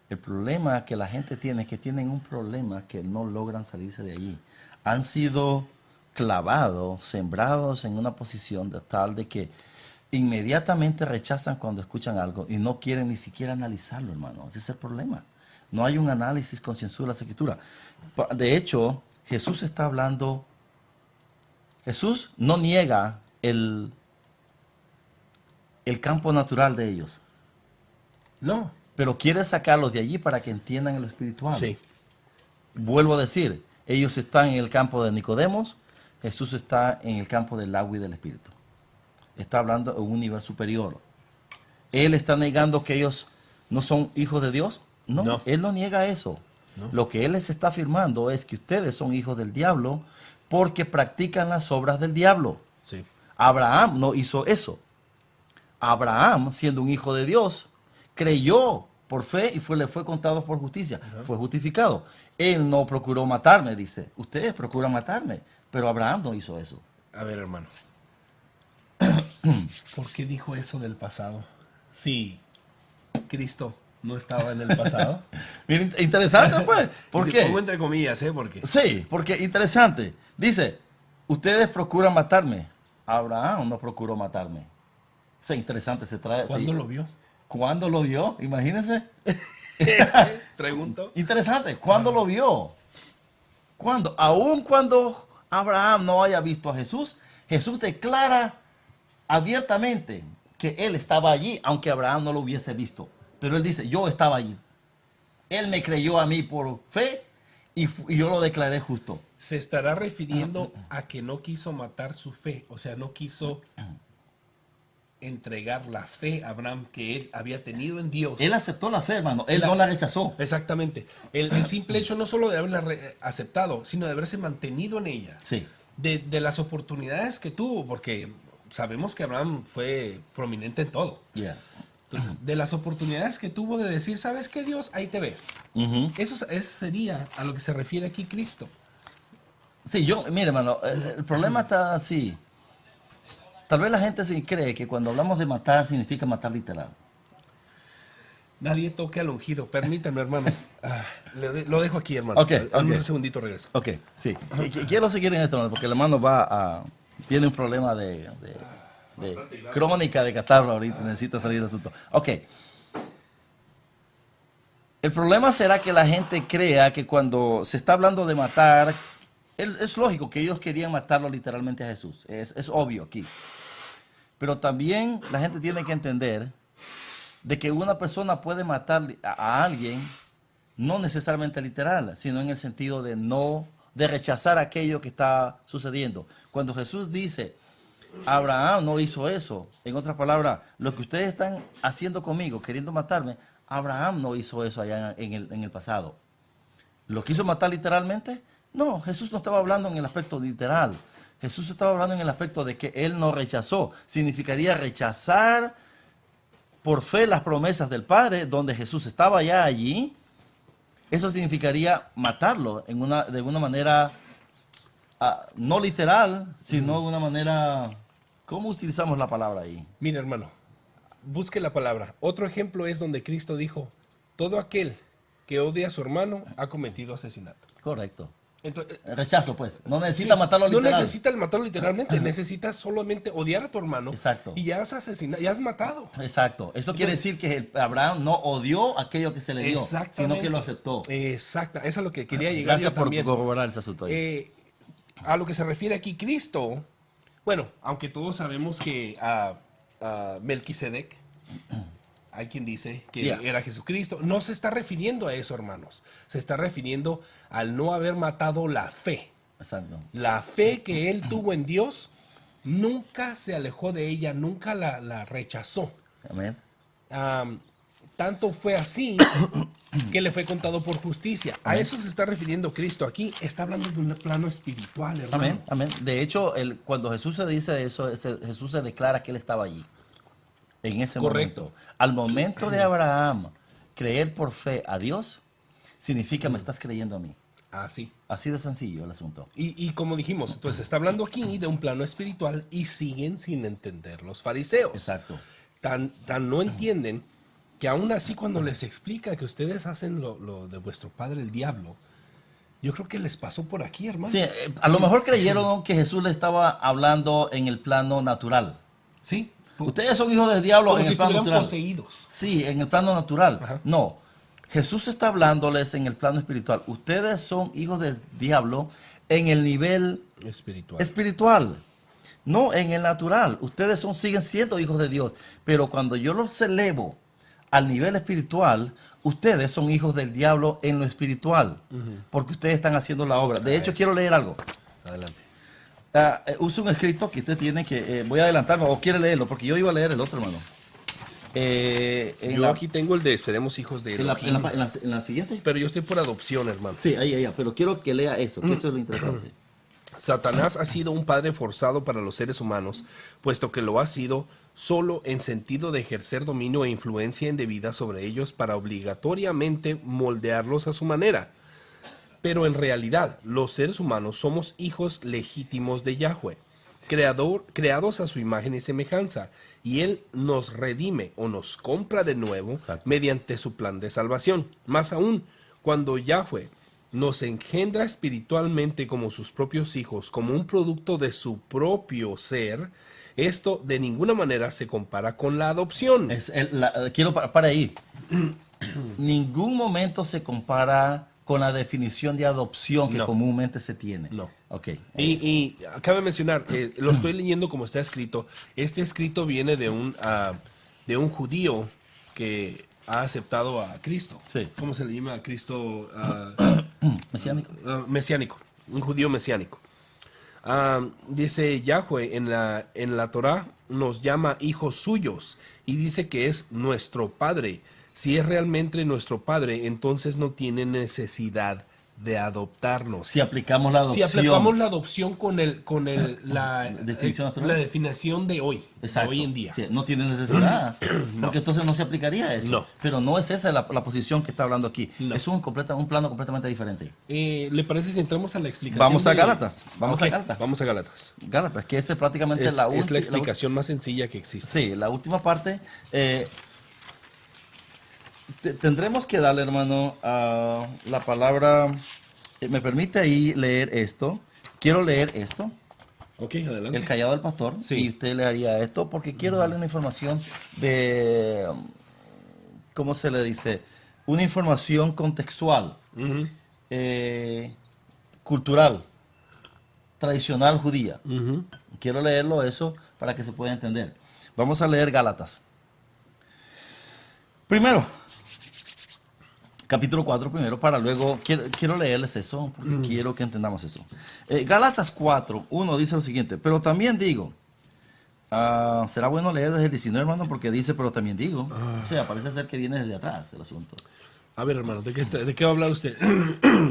S2: El problema que la gente tiene es que tienen un problema que no logran salirse de allí. Han sido clavados, sembrados en una posición de tal de que inmediatamente rechazan cuando escuchan algo y no quieren ni siquiera analizarlo, hermano. Ese es el problema. No hay un análisis concienzudo de la Escritura. De hecho, Jesús está hablando. Jesús no niega el campo natural de ellos,
S1: No.
S2: pero quiere sacarlos de allí para que entiendan lo espiritual.
S1: Sí.
S2: Vuelvo a decir, ellos están en el campo de Nicodemos, Jesús está en el campo del agua y del espíritu. Está hablando en un nivel superior. ¿Él está negando que ellos no son hijos de Dios? No,
S1: No.
S2: Él no niega eso.
S1: No.
S2: Lo que Él les está afirmando es que ustedes son hijos del diablo porque practican las obras del diablo.
S1: Sí.
S2: Abraham no hizo eso. Abraham, siendo un hijo de Dios, creyó por fe y le fue contado por justicia. Fue justificado. Él no procuró matarme, dice. Ustedes procuran matarme, pero Abraham no hizo eso.
S1: A ver, hermano. ¿Por qué dijo eso del pasado? Sí, Cristo no estaba en el pasado.
S2: Miren, interesante, pues. ¿Por qué?
S1: Pongo entre comillas, ¿eh? Porque
S2: Sí, porque interesante. Dice, ustedes procuran matarme. Abraham no procuró matarme. O sea, interesante. Se trae.
S1: ¿cuándo
S2: sí.
S1: lo vio?
S2: ¿Cuándo lo vio? Imagínense.
S1: Pregunto.
S2: Interesante. ¿Cuándo lo vio? ¿Cuándo? Aún cuando Abraham no haya visto a Jesús, Jesús declara abiertamente que él estaba allí, aunque Abraham no lo hubiese visto. Pero él dice, yo estaba allí. Él me creyó a mí por fe y yo lo declaré justo.
S1: Se estará refiriendo a que no quiso matar su fe, o sea, no quiso entregar la fe a Abraham que él había tenido en Dios.
S2: Él aceptó la fe, hermano. Él no la rechazó.
S1: Exactamente. El simple hecho no solo de haberla aceptado, sino de haberse mantenido en ella.
S2: Sí.
S1: De las oportunidades que tuvo, porque sabemos que Abraham fue prominente en todo.
S2: Yeah.
S1: Entonces, de las oportunidades que tuvo de decir, ¿sabes qué, Dios? Ahí te ves. Eso sería a lo que se refiere aquí Cristo.
S2: Sí, mire, hermano, el problema está así. Tal vez la gente se cree que cuando hablamos de matar significa matar literal.
S1: Nadie toque al ungido. Permítanme, hermanos. Lo dejo aquí, hermano.
S2: Ok, ok.
S1: Un segundito regreso.
S2: Ok, sí. Quiero seguir en esto, porque el hermano tiene un problema de crónica de catarro ahorita, necesita salir del asunto. Ok. El problema será que la gente crea que cuando se está hablando de matar, es lógico que ellos querían matarlo literalmente a Jesús. Es obvio aquí. Pero también la gente tiene que entender de que una persona puede matar a alguien, no necesariamente literal, sino en el sentido de rechazar aquello que está sucediendo. Cuando Jesús dice, Abraham no hizo eso, en otras palabras, lo que ustedes están haciendo conmigo, queriendo matarme, Abraham no hizo eso allá en el pasado. ¿Lo quiso matar literalmente? No, Jesús no estaba hablando en el aspecto literal. Jesús estaba hablando en el aspecto de que él no rechazó. Significaría rechazar por fe las promesas del Padre, donde Jesús estaba ya allí. Eso significaría matarlo de una manera no literal, sino de una manera... ¿Cómo utilizamos la palabra ahí?
S1: Mira, hermano, busque la palabra. Otro ejemplo es donde Cristo dijo, todo aquel que odia a su hermano ha cometido asesinato.
S2: Correcto.
S1: Entonces,
S2: Rechazo, pues. No necesita matarlo literal.
S1: No necesita matarlo literalmente, necesitas solamente odiar a tu hermano.
S2: Exacto.
S1: Y ya has asesinado, ya has matado.
S2: Exacto. Eso quiere decir que Abraham no odió aquello que se le dio, sino que lo aceptó.
S1: Exacto. Eso es a lo que quería llegar.
S2: Gracias por corroborar ese asunto ahí.
S1: A lo que se refiere aquí Cristo, bueno, aunque todos sabemos que a Melquisedec, hay quien dice que era Jesucristo. No se está refiriendo a eso, hermanos. Se está refiriendo al no haber matado la fe.
S2: Exacto.
S1: La fe que él tuvo en Dios, nunca se alejó de ella, nunca la rechazó.
S2: Amén.
S1: Tanto fue así que le fue contado por justicia.
S2: Amén.
S1: A eso se está refiriendo Cristo. Aquí está hablando de un plano espiritual, hermano.
S2: Amén, amén. De hecho, cuando Jesús se dice eso, Jesús se declara que él estaba allí. En ese momento. Al momento de Abraham creer por fe a Dios, significa me estás creyendo a mí.
S1: Así.
S2: Así de sencillo el asunto.
S1: Y como dijimos, entonces está hablando aquí de un plano espiritual y siguen sin entender los fariseos.
S2: Exacto.
S1: Tan no entienden que aún así cuando les explica que ustedes hacen lo de vuestro padre el diablo, yo creo que les pasó por aquí, hermano.
S2: Sí, a lo mejor creyeron que Jesús le estaba hablando en el plano natural.
S1: Sí.
S2: Ustedes son hijos del diablo
S1: como
S2: en
S1: si
S2: el plano
S1: estuvieran
S2: natural.
S1: poseídos.
S2: Sí, en el plano natural.
S1: Ajá.
S2: No, Jesús está hablándoles en el plano espiritual. Ustedes son hijos del diablo en el nivel espiritual, no en el natural. Ustedes siguen siendo hijos de Dios, pero cuando yo los elevo al nivel espiritual, ustedes son hijos del diablo en lo espiritual, porque ustedes están haciendo la obra. De hecho, quiero leer algo.
S1: Adelante.
S2: Usa un escrito que usted tiene que... voy a adelantarme, o quiere leerlo, porque yo iba a leer el otro, hermano.
S1: Aquí tengo el de seremos hijos de Elohim.
S2: En la siguiente.
S1: Pero yo estoy por adopción, hermano.
S2: Sí, ahí, pero quiero que lea eso, que eso es lo interesante.
S1: Satanás ha sido un padre forzado para los seres humanos, puesto que lo ha sido solo en sentido de ejercer dominio e influencia indebida sobre ellos para obligatoriamente moldearlos a su manera. Pero en realidad, los seres humanos somos hijos legítimos de Yahweh, creados a su imagen y semejanza, y Él nos redime o nos compra de nuevo mediante su plan de salvación. Más aún, cuando Yahweh nos engendra espiritualmente como sus propios hijos, como un producto de su propio ser, esto de ninguna manera se compara con la adopción.
S2: Quiero para ahí. Ningún momento se compara con la definición de adopción que comúnmente se tiene.
S1: No.
S2: Okay.
S1: Y cabe mencionar, lo estoy leyendo como está escrito. Este escrito viene de un judío que ha aceptado a Cristo.
S2: Sí.
S1: ¿Cómo se le llama a Cristo?
S2: Mesiánico.
S1: Mesiánico. Un judío mesiánico. Dice Yahweh en la Torah nos llama hijos suyos y dice que es nuestro Padre. Si es realmente nuestro Padre, entonces no tiene necesidad de adoptarnos.
S2: Si aplicamos la adopción.
S1: Si aplicamos la adopción con la definición de hoy,
S2: exacto,
S1: de hoy en día.
S2: Sí, no tiene necesidad, porque entonces no se aplicaría eso.
S1: No.
S2: Pero no es esa la posición que está hablando aquí.
S1: No.
S2: Es un plano completamente diferente.
S1: ¿Le parece si entramos a la explicación?
S2: Vamos a Gálatas.
S1: Vamos a Gálatas.
S2: Gálatas, que es prácticamente
S1: es la explicación más sencilla que existe.
S2: Sí, la última parte. Tendremos que darle, hermano, a la palabra. ¿Me permite ahí leer esto? Quiero leer esto.
S1: Ok, adelante.
S2: El callado del pastor.
S1: Sí.
S2: Y usted le haría esto porque quiero darle una información de. ¿Cómo se le dice? Una información contextual, cultural, tradicional judía. Quiero leerlo eso para que se pueda entender. Vamos a leer Gálatas. Primero, capítulo 4 primero, para luego, quiero leerles eso, porque quiero que entendamos eso. Gálatas 4, 1 dice lo siguiente, pero también digo, será bueno leer desde el 19, hermano, porque dice, pero también digo, o sea, parece ser que viene desde atrás el asunto.
S1: A ver, hermano, ¿de qué va a hablar usted?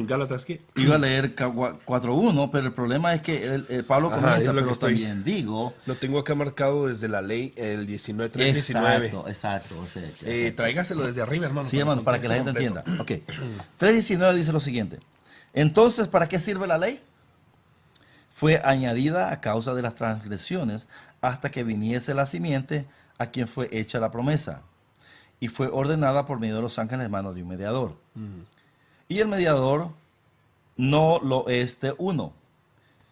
S1: Gálatas, ¿qué?
S2: Iba a leer 4.1, pero el problema es que Pablo comienza, pero también digo...
S1: Lo tengo acá marcado desde la ley, el 3.19.
S2: Exacto. O sea,
S1: Tráigaselo desde arriba, hermano.
S2: Sí, hermano, para que la gente entienda. Ok. 3.19 dice lo siguiente. Entonces, ¿para qué sirve la ley? Fue añadida a causa de las transgresiones hasta que viniese la simiente a quien fue hecha la promesa. Y fue ordenada por medio de los ángeles en manos de un mediador. Y el mediador no lo es de uno,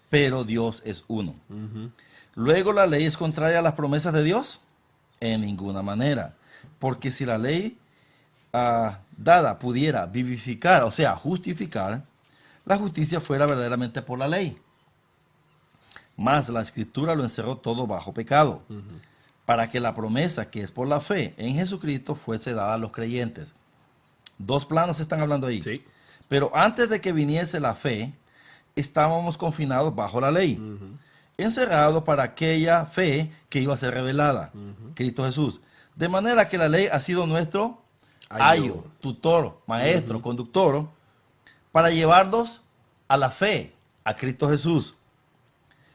S2: pero Dios es uno. Luego, ¿la ley es contraria a las promesas de Dios? En ninguna manera. Porque si la ley dada pudiera vivificar, o sea, justificar, la justicia fuera verdaderamente por la ley. Mas la Escritura lo encerró todo bajo pecado, para que la promesa que es por la fe en Jesucristo fuese dada a los creyentes. Dos planos están hablando ahí.
S1: Sí.
S2: Pero antes de que viniese la fe, estábamos confinados bajo la ley, encerrados para aquella fe que iba a ser revelada, Cristo Jesús. De manera que la ley ha sido nuestro ayo, tutor, maestro, conductor, para llevarnos a la fe, a Cristo Jesús,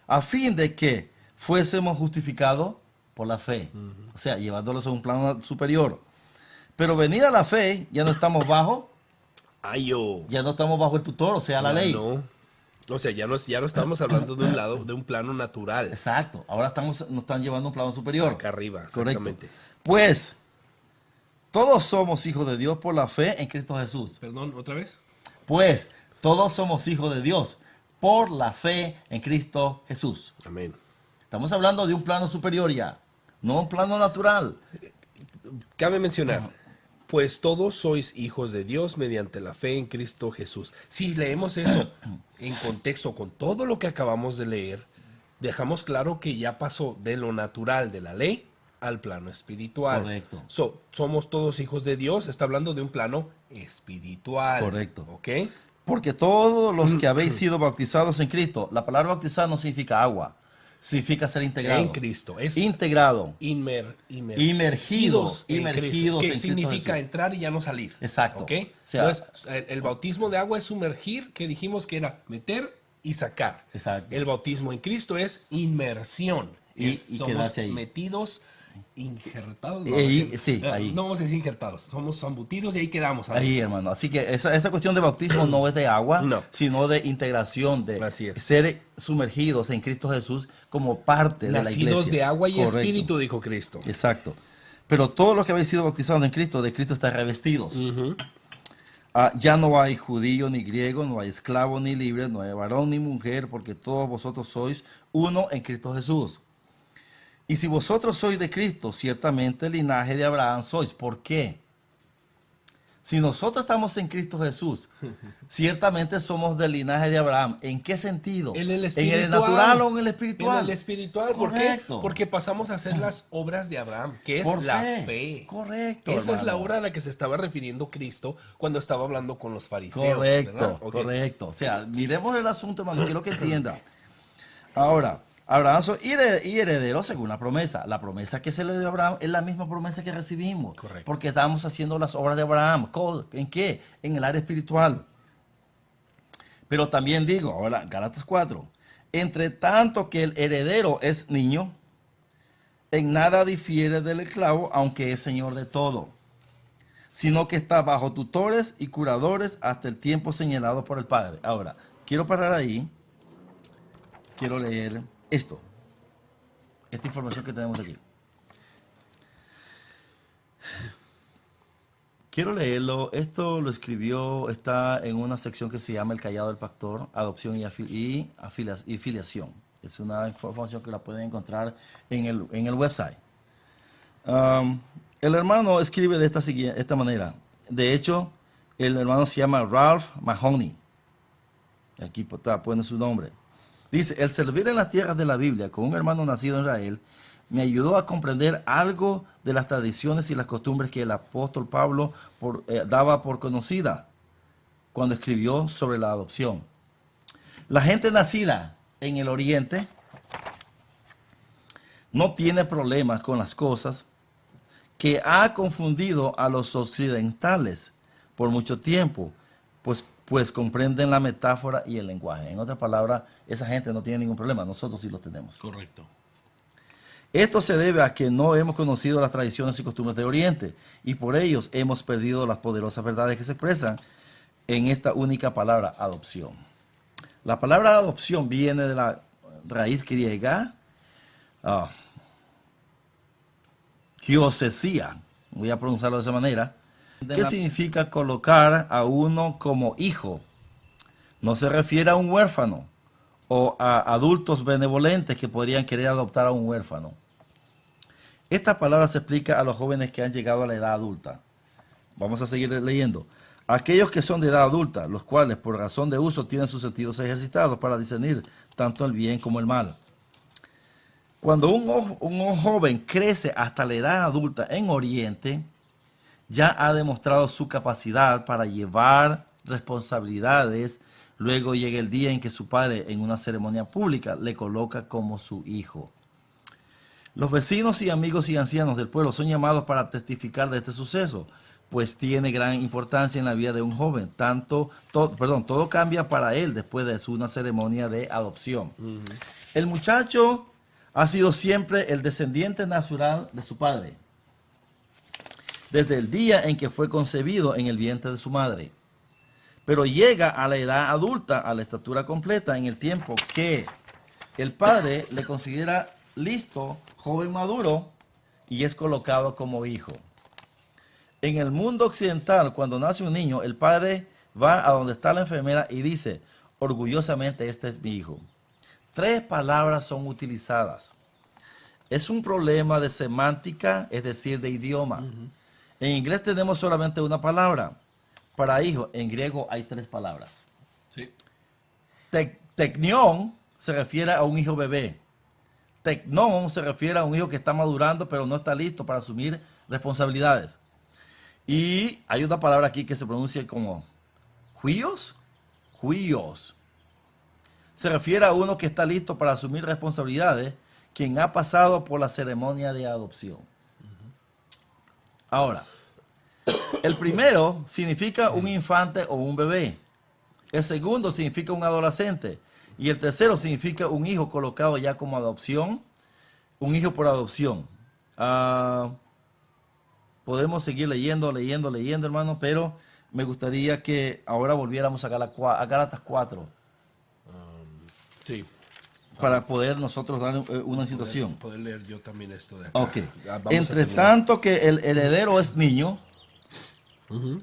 S2: a fin de que fuésemos justificados por la fe. O sea, llevándolos a un plano superior. Pero venida la fe, ya no estamos bajo. Ya no estamos bajo el tutor, o sea, la ley.
S1: No. O sea, ya no estamos hablando de un lado, de un plano natural.
S2: Exacto. Ahora nos están llevando a un plano superior.
S1: Acá arriba, exactamente.
S2: Correcto. Pues, todos somos hijos de Dios por la fe en Cristo Jesús.
S1: Perdón, ¿otra vez?
S2: Pues, todos somos hijos de Dios por la fe en Cristo Jesús.
S1: Amén.
S2: Estamos hablando de un plano superior ya, no un plano natural.
S1: Cabe mencionar, pues todos sois hijos de Dios mediante la fe en Cristo Jesús. Si leemos eso en contexto con todo lo que acabamos de leer, dejamos claro que ya pasó de lo natural de la ley al plano espiritual.
S2: Correcto.
S1: Somos todos hijos de Dios, está hablando de un plano espiritual.
S2: Correcto.
S1: ¿Ok?
S2: Porque todos los que habéis sido bautizados en Cristo, la palabra bautizar no significa agua, significa ser integrado.
S1: En Cristo. Es
S2: integrado.
S1: Inmergidos en Cristo. Que
S2: en
S1: significa
S2: Cristo Jesús.
S1: Entrar y ya no salir.
S2: Exacto.
S1: ¿Ok?
S2: O sea,
S1: entonces, el bautismo de agua es sumergir, que dijimos que era meter y sacar.
S2: Exacto.
S1: El bautismo en Cristo es inmersión.
S2: Y
S1: somos
S2: quedarse ahí.
S1: metidos, injertados.
S2: Ahí.
S1: No vamos a decir injertados, somos embutidos y ahí quedamos.
S2: Ahí, hermano. Así que esa cuestión de bautismo no es de agua,
S1: No.
S2: sino de integración, de
S1: Así es.
S2: ser sumergidos en Cristo Jesús como parte de la iglesia.
S1: Nacidos de agua y
S2: Correcto.
S1: espíritu, dijo Cristo.
S2: Exacto. Pero todos los que habéis sido bautizados en Cristo, de Cristo están revestidos. Ya no hay judío ni griego, no hay esclavo ni libre, no hay varón ni mujer, porque todos vosotros sois uno en Cristo Jesús. Y si vosotros sois de Cristo, ciertamente el linaje de Abraham sois. ¿Por qué? Si nosotros estamos en Cristo Jesús, ciertamente somos del linaje de Abraham. ¿En qué sentido?
S1: En el
S2: ¿En el natural o en el espiritual?
S1: En el espiritual. ¿Por qué? Porque pasamos a hacer las obras de Abraham, que es
S2: Por
S1: la
S2: fe.
S1: fe.
S2: Correcto.
S1: Esa es la
S2: hermano.
S1: obra a la que se estaba refiriendo Cristo cuando estaba hablando con los fariseos.
S2: Correcto,
S1: ¿verdad? Ok.
S2: correcto. O sea, miremos el asunto, hermano, quiero que entienda. Ahora, Abraham y heredero según la promesa. La promesa que se le dio a Abraham es la misma promesa que recibimos.
S1: Correcto.
S2: Porque estamos haciendo las obras de Abraham. ¿En qué? En el área espiritual. Pero también digo, ahora, Gálatas 4, entre tanto que el heredero es niño, en nada difiere del esclavo, aunque es señor de todo, sino que está bajo tutores y curadores hasta el tiempo señalado por el Padre. Ahora, quiero parar ahí, quiero leer esta información que tenemos aquí. Quiero leerlo. Esto lo escribió, está en una sección que se llama El Callado del Pastor, Adopción y Filiación. Es una información que la pueden encontrar en el website. El hermano escribe de esta manera. De hecho, el hermano se llama Ralph Mahoney. Aquí pone su nombre. Dice, el servir en las tierras de la Biblia con un hermano nacido en Israel me ayudó a comprender algo de las tradiciones y las costumbres que el apóstol Pablo daba por conocida cuando escribió sobre la adopción. La gente nacida en el Oriente no tiene problemas con las cosas que ha confundido a los occidentales por mucho tiempo, pues comprenden la metáfora y el lenguaje. En otras palabras, esa gente no tiene ningún problema, nosotros sí lo tenemos.
S1: Correcto.
S2: Esto se debe a que no hemos conocido las tradiciones y costumbres de Oriente, y por ellos hemos perdido las poderosas verdades que se expresan en esta única palabra, adopción. La palabra adopción viene de la raíz griega, kiosesía, voy a pronunciarlo de esa manera, que significa colocar a uno como hijo. No se refiere a un huérfano o a adultos benevolentes que podrían querer adoptar a un huérfano. Esta palabra se explica a los jóvenes que han llegado a la edad adulta. Vamos a seguir leyendo. Aquellos que son de edad adulta, los cuales por razón de uso tienen sus sentidos ejercitados para discernir tanto el bien como el mal. Cuando un joven crece hasta la edad adulta en Oriente, ya ha demostrado su capacidad para llevar responsabilidades. Luego llega el día en que su padre, en una ceremonia pública, le coloca como su hijo. Los vecinos y amigos y ancianos del pueblo son llamados para testificar de este suceso, pues tiene gran importancia en la vida de un joven. Todo cambia para él después de una ceremonia de adopción. El muchacho ha sido siempre el descendiente natural de su padre, desde el día en que fue concebido en el vientre de su madre. Pero llega a la edad adulta, a la estatura completa, en el tiempo que el padre le considera listo, joven maduro, y es colocado como hijo. En el mundo occidental, cuando nace un niño, el padre va a donde está la enfermera y dice, orgullosamente, este es mi hijo. 3 palabras son utilizadas. Es un problema de semántica, es decir, de idioma. En inglés tenemos solamente una palabra. Para hijo, en griego hay 3 palabras.
S1: Sí.
S2: Teknion se refiere a un hijo bebé. Teknon se refiere a un hijo que está madurando, pero no está listo para asumir responsabilidades. Y hay una palabra aquí que se pronuncia como huios. Huios. Se refiere a uno que está listo para asumir responsabilidades, quien ha pasado por la ceremonia de adopción. Ahora, el primero significa un infante o un bebé. El segundo significa un adolescente. Y el tercero significa un hijo colocado ya como adopción. Un hijo por adopción. Podemos seguir leyendo, hermano, pero me gustaría que ahora volviéramos a Gálatas 4.
S1: Sí.
S2: Para poder nosotros dar una situación.
S1: Poder leer yo también esto de acá.
S2: Ok.
S1: Vamos a
S2: Entre
S1: terminar.
S2: tanto que el heredero es niño,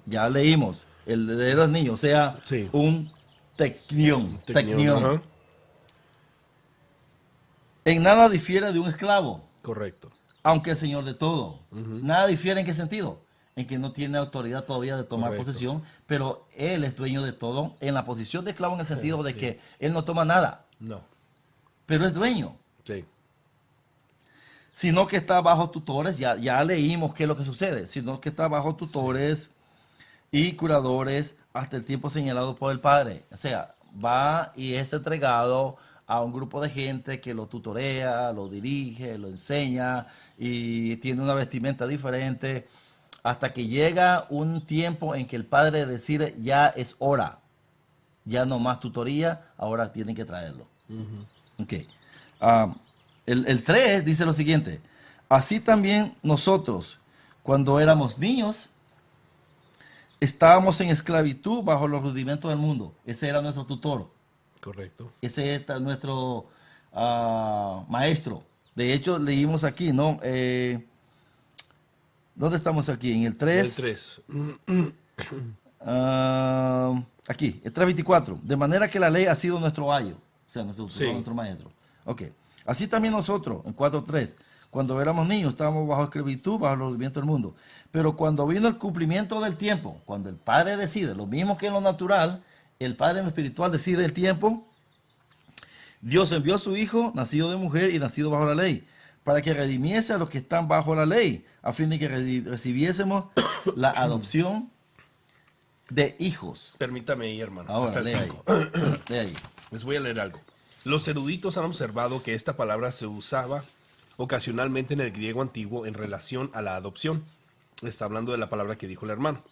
S2: ya leímos, el heredero es niño, o sea,
S1: Sí.
S2: un teknion.
S1: Ajá.
S2: En nada difiere de un esclavo,
S1: Correcto.
S2: aunque es señor de todo. Nada difiere en qué sentido. En que no tiene autoridad todavía de tomar
S1: Correcto.
S2: posesión, pero él es dueño de todo, en la posición de esclavo en el sentido de que él no toma nada,
S1: No.
S2: pero es dueño.
S1: Sí.
S2: Sino que está bajo tutores, ya leímos qué es lo que sucede, sino que está bajo tutores y curadores hasta el tiempo señalado por el padre. O sea, va y es entregado a un grupo de gente que lo tutorea, lo dirige, lo enseña y tiene una vestimenta diferente hasta que llega un tiempo en que el padre decide ya es hora, ya no más tutoría, ahora tienen que traerlo. Ok. El 3 dice lo siguiente: así también nosotros, cuando éramos niños, estábamos en esclavitud bajo los rudimentos del mundo. Ese era nuestro tutor.
S1: Correcto.
S2: Ese es nuestro maestro. De hecho, leímos aquí, ¿no? ¿Dónde estamos aquí? En el 3.
S1: El 3.
S2: Aquí, el 3:24. De manera que la ley ha sido nuestro ayo. O sea, nuestro tutor,
S1: Sí.
S2: nuestro maestro. Ok. Así también nosotros, en 4:3. Cuando éramos niños, estábamos bajo esclavitud, bajo los rudimentos del mundo. Pero cuando vino el cumplimiento del tiempo, cuando el Padre decide, lo mismo que en lo natural, el Padre en lo espiritual decide el tiempo, Dios envió a su Hijo, nacido de mujer y nacido bajo la ley, para que redimiese a los que están bajo la ley, a fin de que recibiésemos la adopción de hijos.
S1: Permítame ahí, hermano.
S2: Ahora,
S1: hasta el
S2: lee ahí.
S1: 5.
S2: Lee ahí.
S1: Les voy a leer algo. Los eruditos han observado que esta palabra se usaba ocasionalmente en el griego antiguo en relación a la adopción. Está hablando de la palabra que dijo el hermano.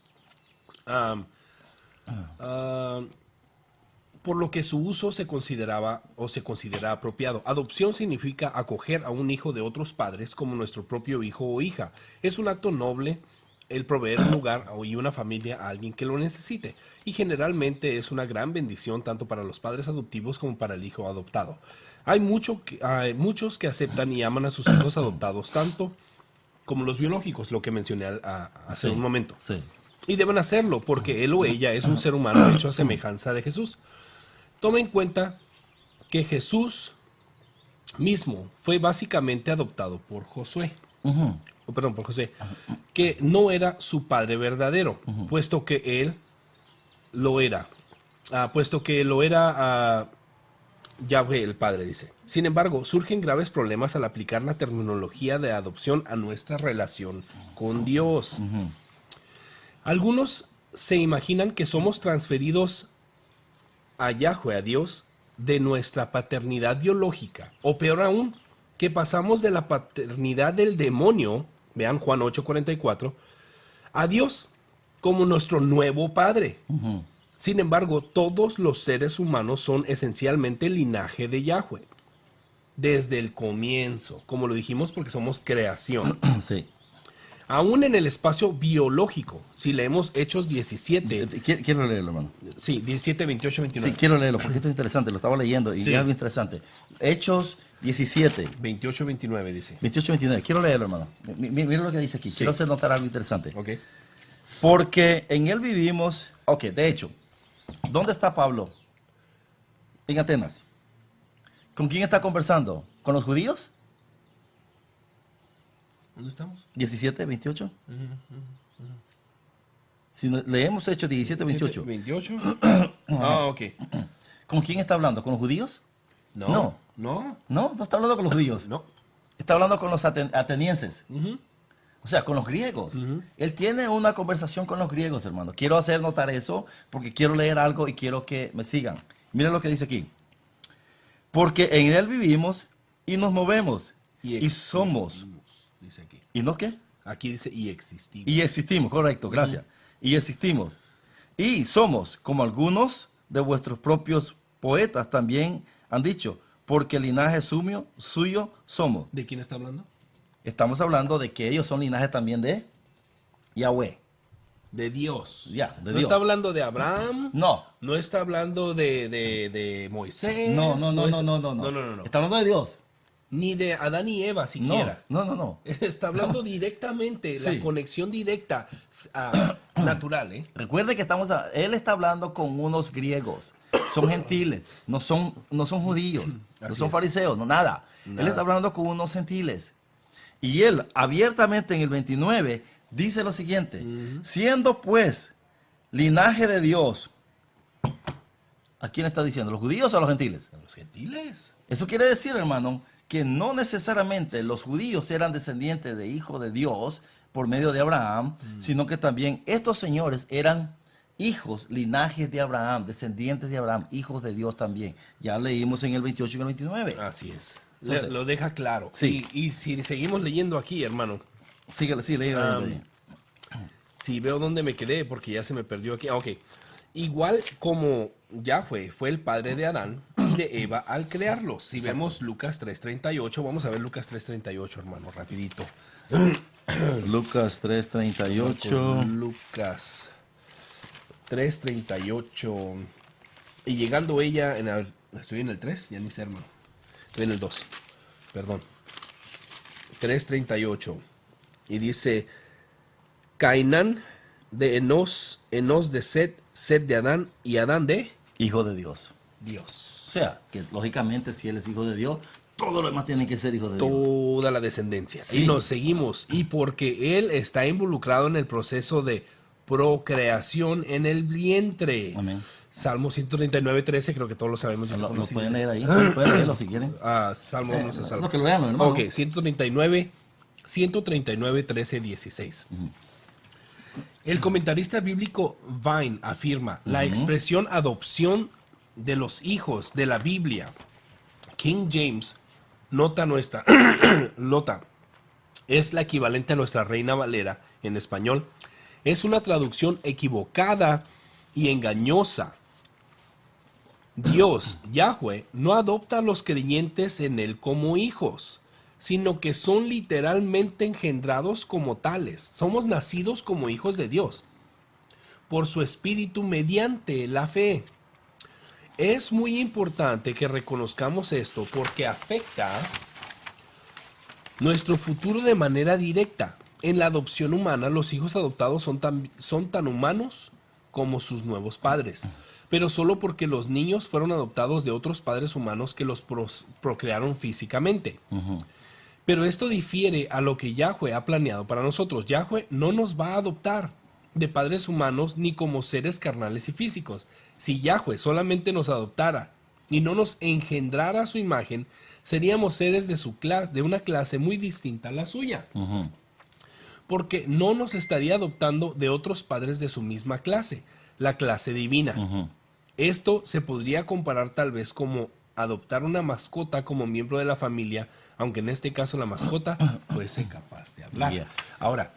S1: Por lo que su uso se consideraba o se considera apropiado. Adopción significa acoger a un hijo de otros padres como nuestro propio hijo o hija. Es un acto noble el proveer un lugar y una familia a alguien que lo necesite. Y generalmente es una gran bendición tanto para los padres adoptivos como para el hijo adoptado. Hay muchos que aceptan y aman a sus hijos adoptados tanto como los biológicos, lo que mencioné hace un momento.
S2: Sí.
S1: Y deben hacerlo porque él o ella es un ser humano hecho a semejanza de Jesús. Toma en cuenta que Jesús mismo fue básicamente adoptado por Josué. Por José, que no era su padre verdadero, puesto que él lo era. Yahweh el Padre, dice. Sin embargo, surgen graves problemas al aplicar la terminología de adopción a nuestra relación con Dios. Algunos se imaginan que somos transferidos a Yahweh, a Dios, de nuestra paternidad biológica, o peor aún, que pasamos de la paternidad del demonio, vean Juan 8:44, a Dios como nuestro nuevo Padre. Sin embargo, todos los seres humanos son esencialmente linaje de Yahweh, desde el comienzo, como lo dijimos, porque somos creación.
S2: Sí.
S1: Aún en el espacio biológico, si leemos Hechos 17,
S2: Quiero leerlo, hermano.
S1: sí, 17, 28, 29.
S2: Sí, quiero leerlo porque esto es interesante, lo estaba leyendo y
S1: Sí.
S2: es algo interesante. Hechos 17,
S1: 28, 29 dice.
S2: 28, 29. Quiero leerlo, hermano. Mira lo que dice aquí.
S1: Sí.
S2: Quiero hacer notar algo interesante.
S1: Ok.
S2: Porque en él vivimos. Ok, de hecho, ¿dónde está Pablo? En Atenas. ¿Con quién está conversando? ¿Con los judíos?
S1: ¿Dónde estamos?
S2: 17, 28. Si leemos Hechos 17, 28.
S1: 28. Ah, ok.
S2: ¿Con quién está hablando? ¿Con los judíos?
S1: No.
S2: No está hablando con los judíos.
S1: No.
S2: Está hablando con los atenienses.
S1: Ujú.
S2: O sea, con los griegos. Él tiene una conversación con los griegos, hermano. Quiero hacer notar eso porque quiero leer algo y quiero que me sigan. Miren lo que dice aquí. Porque en él vivimos y nos movemos y somos.
S1: existimos, dice aquí.
S2: ¿Y no qué?
S1: Aquí dice y existimos.
S2: Y existimos, correcto, gracias. Y existimos. Y somos, como algunos de vuestros propios poetas también han dicho, porque linaje suyo somos.
S1: ¿De quién está hablando?
S2: Estamos hablando de que ellos son linaje también de Yahweh.
S1: De Dios.
S2: Ya, de
S1: no
S2: Dios.
S1: está hablando de Abraham.
S2: No.
S1: No está hablando de Moisés.
S2: No.
S1: No.
S2: Está hablando de Dios.
S1: Ni de Adán y Eva siquiera.
S2: No.
S1: Está hablando directamente,
S2: Sí.
S1: la conexión directa, natural, ¿eh?
S2: Recuerde que él está hablando con unos griegos. Son gentiles, no son judíos, no
S1: Así
S2: son
S1: es.
S2: fariseos, no nada. Él está hablando con unos gentiles. Y él abiertamente en el 29 dice lo siguiente, siendo pues linaje de Dios, ¿a quién está diciendo? ¿Los judíos o a los gentiles?
S1: A los gentiles.
S2: Eso quiere decir, hermano, que no necesariamente los judíos eran descendientes de hijos de Dios por medio de Abraham, sino que también estos señores eran hijos, linajes de Abraham, descendientes de Abraham, hijos de Dios también. Ya leímos en el 28 y en el 29.
S1: Así es.
S2: Entonces,
S1: Lo deja claro.
S2: Sí.
S1: Y si seguimos leyendo aquí, hermano,
S2: Síguele, sí, léelo.
S1: si veo dónde me quedé, porque ya se me perdió aquí. Ah, ok. Igual como Yahweh fue el padre de Adán y de Eva al crearlos. Si vemos Lucas 3:38, vamos a ver Lucas 3:38, hermano, rapidito.
S2: Lucas 3:38.
S1: Lucas 3:38. Y llegando ella, estoy en el 3, ya ni sé, hermano. Estoy en el 2, perdón. 3:38. Y dice, Cainán de Enos de Set, Set de Adán y Adán de
S2: Hijo de Dios.
S1: Dios.
S2: O sea, que lógicamente si él es hijo de Dios, todos los demás tienen que ser hijos de Dios.
S1: Toda la descendencia.
S2: Sí.
S1: Y nos seguimos. Y porque él está involucrado en el proceso de procreación en el vientre.
S2: Amén.
S1: Salmo 139:13, creo que todos lo sabemos.
S2: Lo pueden leer ahí, pueden leerlo si quieren.
S1: Salmo, vamos a Salmo.
S2: No, que lo vean, hermano.
S1: Ok, 139:13-16. El comentarista bíblico Vine afirma, la expresión adopción de los hijos de la Biblia, King James, nota, es la equivalente a nuestra Reina Valera en español. Es una traducción equivocada y engañosa. Dios, Yahweh, no adopta a los creyentes en Él como hijos, sino que son literalmente engendrados como tales. Somos nacidos como hijos de Dios por su Espíritu mediante la fe. Es muy importante que reconozcamos esto porque afecta nuestro futuro de manera directa. En la adopción humana, los hijos adoptados son tan humanos como sus nuevos padres, pero solo porque los niños fueron adoptados de otros padres humanos que los procrearon físicamente. Pero esto difiere a lo que Yahweh ha planeado para nosotros. Yahweh no nos va a adoptar de padres humanos ni como seres carnales y físicos. Si Yahweh solamente nos adoptara y no nos engendrara a su imagen, seríamos seres de su clase, de una clase muy distinta a la suya. Porque no nos estaría adoptando de otros padres de su misma clase, la clase divina. Esto se podría comparar tal vez como adoptar una mascota como miembro de la familia, aunque en este caso la mascota fuese capaz de hablar. Ahora,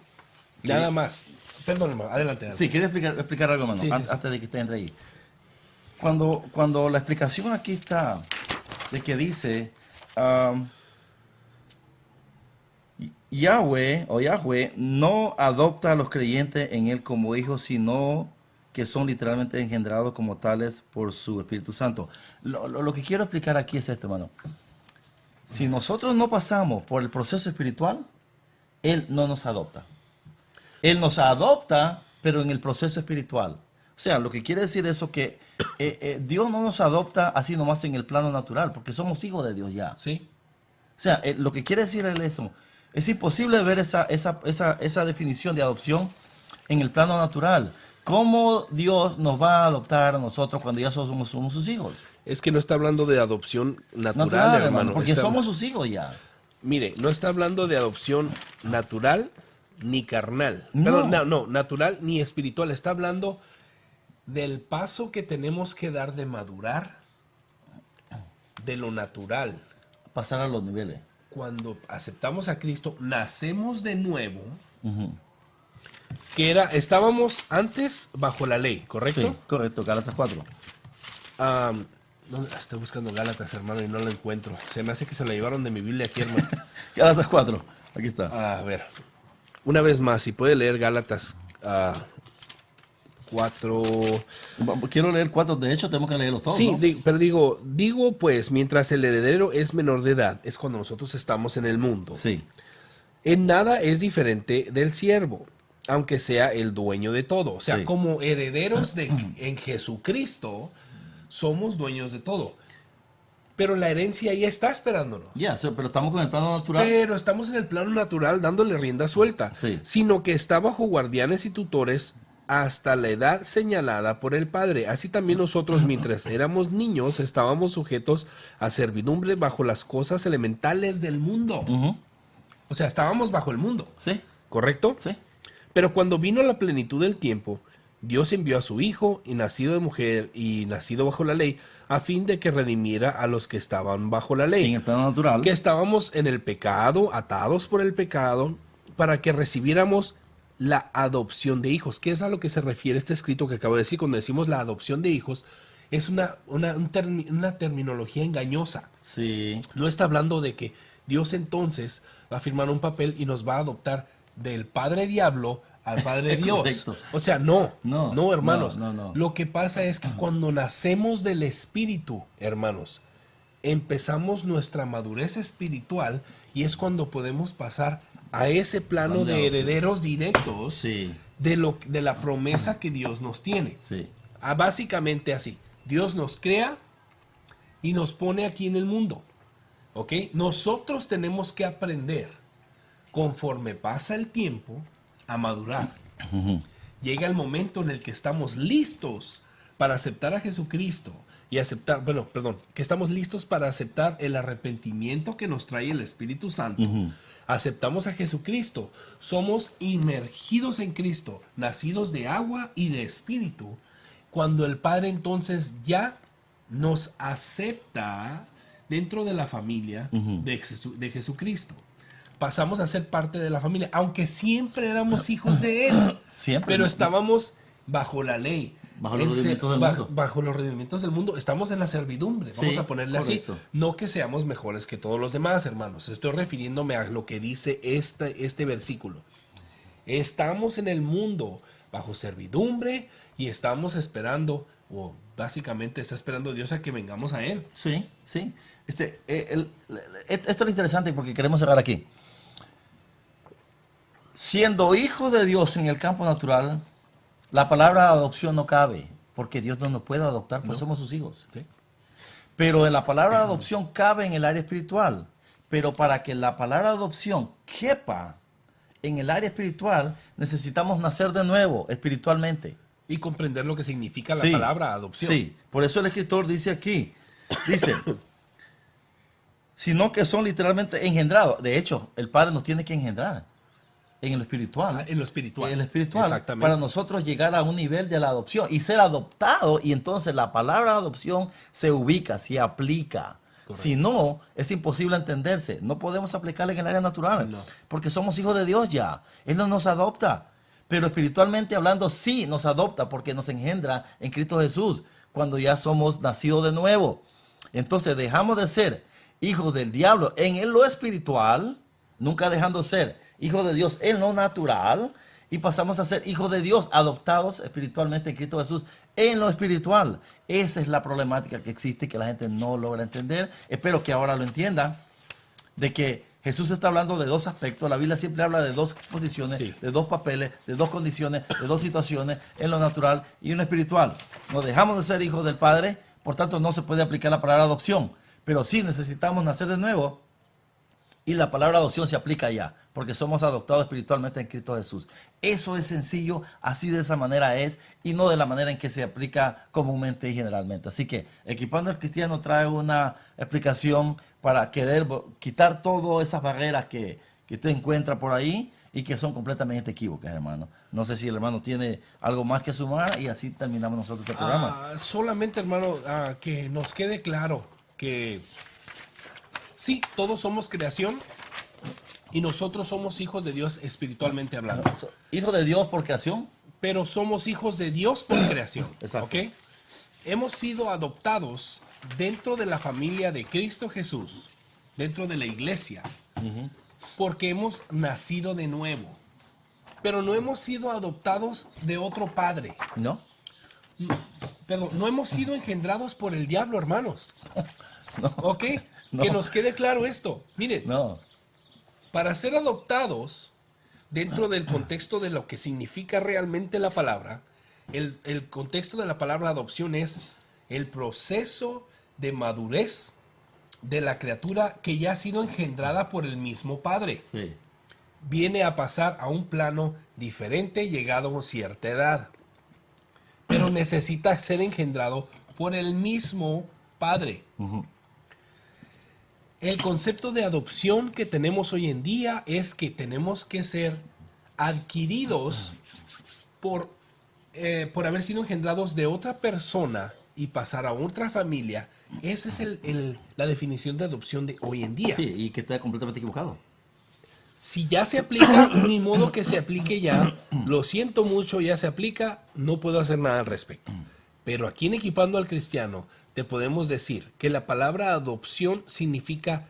S1: nada más. Perdón, hermano, adelante.
S2: Sí, quería explicar algo, hermano, antes de que usted entre ahí. Cuando la explicación aquí está de que dice Yahweh no adopta a los creyentes en Él como hijos, sino que son literalmente engendrados como tales por su Espíritu Santo. Lo que quiero explicar aquí es esto, hermano. Si nosotros no pasamos por el proceso espiritual, Él no nos adopta. Él nos adopta, pero en el proceso espiritual. O sea, lo que quiere decir eso que Dios no nos adopta así nomás en el plano natural, porque somos hijos de Dios ya.
S1: Sí.
S2: O sea, lo que quiere decir es eso. Es imposible ver esa definición de adopción en el plano natural. ¿Cómo Dios nos va a adoptar a nosotros cuando ya somos sus hijos?
S1: Es que no está hablando de adopción natural, hermano.
S2: Porque somos sus hijos ya.
S1: Mire, no está hablando de adopción natural ni carnal.
S2: No.
S1: Perdón, no, natural ni espiritual. Está hablando del paso que tenemos que dar de madurar de lo natural.
S2: Pasar a los niveles.
S1: Cuando aceptamos a Cristo, nacemos de nuevo. Que estábamos antes bajo la ley, ¿correcto?
S2: Sí, correcto, Gálatas 4.
S1: Estoy buscando Gálatas, hermano, y no lo encuentro. Se me hace que se la llevaron de mi Biblia aquí, hermano.
S2: Gálatas 4, aquí está.
S1: A ver, una vez más, si puede leer Gálatas 4.
S2: Quiero leer 4, de hecho tenemos que leerlos todos,
S1: Sí,
S2: ¿no?
S1: pero digo pues, mientras el heredero es menor de edad, es cuando nosotros estamos en el mundo.
S2: Sí.
S1: En nada es diferente del siervo, aunque sea el dueño de todo. O sea,
S2: Sí.
S1: como herederos en Jesucristo, somos dueños de todo. Pero la herencia ya está esperándonos.
S2: Ya, pero estamos con el plano natural.
S1: Pero estamos en el plano natural dándole rienda suelta.
S2: Sí.
S1: Sino que está bajo guardianes y tutores hasta la edad señalada por el Padre. Así también nosotros, mientras éramos niños, estábamos sujetos a servidumbre bajo las cosas elementales del mundo. O sea, estábamos bajo el mundo.
S2: Sí.
S1: ¿Correcto?
S2: Sí.
S1: Pero cuando vino la plenitud del tiempo, Dios envió a su Hijo, y nacido de mujer y nacido bajo la ley, a fin de que redimiera a los que estaban bajo la ley.
S2: En el plano natural.
S1: Que estábamos en el pecado, atados por el pecado, para que recibiéramos la adopción de hijos. ¿Qué es a lo que se refiere este escrito que acabo de decir? Cuando decimos la adopción de hijos, es una terminología engañosa.
S2: Sí.
S1: No está hablando de que Dios entonces va a firmar un papel y nos va a adoptar del padre diablo al padre Dios.
S2: Correcto.
S1: O sea, no, hermanos.
S2: No.
S1: Lo que pasa es que cuando nacemos del Espíritu, hermanos, empezamos nuestra madurez espiritual y es cuando podemos pasar a ese plano de herederos directos
S2: Sí.
S1: de la promesa que Dios nos tiene.
S2: Sí.
S1: Básicamente así. Dios nos crea y nos pone aquí en el mundo. ¿Ok? Nosotros tenemos que aprender, conforme pasa el tiempo, a madurar. Llega el momento en el que estamos listos para aceptar a Jesucristo y aceptar, que estamos listos para aceptar el arrepentimiento que nos trae el Espíritu Santo. Aceptamos a Jesucristo, somos inmergidos en Cristo, nacidos de agua y de Espíritu. Cuando el Padre entonces ya nos acepta dentro de la familia de Jesucristo. Pasamos a ser parte de la familia, aunque siempre éramos hijos de Él.
S2: Siempre.
S1: Pero estábamos bajo la ley.
S2: Bajo los rudimentos del mundo.
S1: Bajo los rudimentos del mundo. Estamos en la servidumbre, vamos
S2: Sí,
S1: a ponerle
S2: correcto.
S1: así. No que seamos mejores que todos los demás, hermanos. Estoy refiriéndome a lo que dice este versículo. Estamos en el mundo bajo servidumbre y estamos esperando, o básicamente está esperando Dios a que vengamos a Él.
S2: Sí, sí. Esto es lo interesante porque queremos cerrar aquí. Siendo hijos de Dios en el campo natural, la palabra adopción no cabe, porque Dios no nos puede adoptar, pues somos sus hijos.
S1: ¿Sí?
S2: Pero en la palabra adopción cabe en el área espiritual. Pero para que la palabra adopción quepa en el área espiritual, necesitamos nacer de nuevo espiritualmente.
S1: Y comprender lo que significa
S2: Sí,
S1: la palabra adopción.
S2: Sí, por eso el escritor dice aquí, dice, sino que son literalmente engendrados. De hecho, el Padre nos tiene que engendrar en lo espiritual.
S1: En lo espiritual.
S2: En lo espiritual.
S1: Exactamente.
S2: Para nosotros llegar a un nivel de la adopción y ser adoptado, y entonces la palabra adopción se ubica, se aplica.
S1: Correcto.
S2: Si no, es imposible entenderse. No podemos aplicarla en el área natural,
S1: No.
S2: porque somos hijos de Dios ya. Él no nos adopta. Pero espiritualmente hablando, sí nos adopta, porque nos engendra en Cristo Jesús, cuando ya somos nacidos de nuevo. Entonces dejamos de ser hijos del diablo en lo espiritual, nunca dejando de ser hijos de Dios en lo natural, y pasamos a ser hijos de Dios, adoptados espiritualmente en Cristo Jesús en lo espiritual. Esa es la problemática que existe y que la gente no logra entender. Espero que ahora lo entienda, de que Jesús está hablando de dos aspectos. La Biblia siempre habla de dos posiciones,
S1: Sí.
S2: de dos papeles, de dos condiciones, de dos situaciones, en lo natural y en lo espiritual. Nos dejamos de ser hijos del Padre, por tanto no se puede aplicar la palabra adopción, pero sí necesitamos nacer de nuevo. Y la palabra adopción se aplica ya, porque somos adoptados espiritualmente en Cristo Jesús. Eso es sencillo, así de esa manera es, y no de la manera en que se aplica comúnmente y generalmente. Así que Equipando al Cristiano trae una explicación para quitar todas esas barreras que usted encuentra por ahí y que son completamente equívocas, hermano. No sé si el hermano tiene algo más que sumar, y así terminamos nosotros este programa.
S1: Solamente, hermano, que nos quede claro que sí, todos somos creación y nosotros somos hijos de Dios espiritualmente hablando.
S2: Hijo de Dios por creación.
S1: Pero somos hijos de Dios por creación.
S2: Exacto.
S1: ¿Ok? Hemos sido adoptados dentro de la familia de Cristo Jesús, dentro de la iglesia, porque hemos nacido de nuevo. Pero no hemos sido adoptados de otro padre.
S2: ¿No?
S1: Pero no hemos sido engendrados por el diablo, hermanos.
S2: No.
S1: ¿Ok?
S2: No.
S1: Que nos quede claro esto. Miren,
S2: No.
S1: para ser adoptados dentro del contexto de lo que significa realmente la palabra, el contexto de la palabra adopción es el proceso de madurez de la criatura que ya ha sido engendrada por el mismo Padre.
S2: Sí.
S1: Viene a pasar a un plano diferente llegado a cierta edad, pero necesita ser engendrado por el mismo Padre. El concepto de adopción que tenemos hoy en día es que tenemos que ser adquiridos por haber sido engendrados de otra persona y pasar a otra familia. Esa es la definición de adopción de hoy en día.
S2: Sí, y que está completamente equivocado.
S1: Si ya se aplica, ni modo que se aplique ya. Lo siento mucho, ya se aplica, no puedo hacer nada al respecto. Pero aquí en Equipando al Cristiano te podemos decir que la palabra adopción significa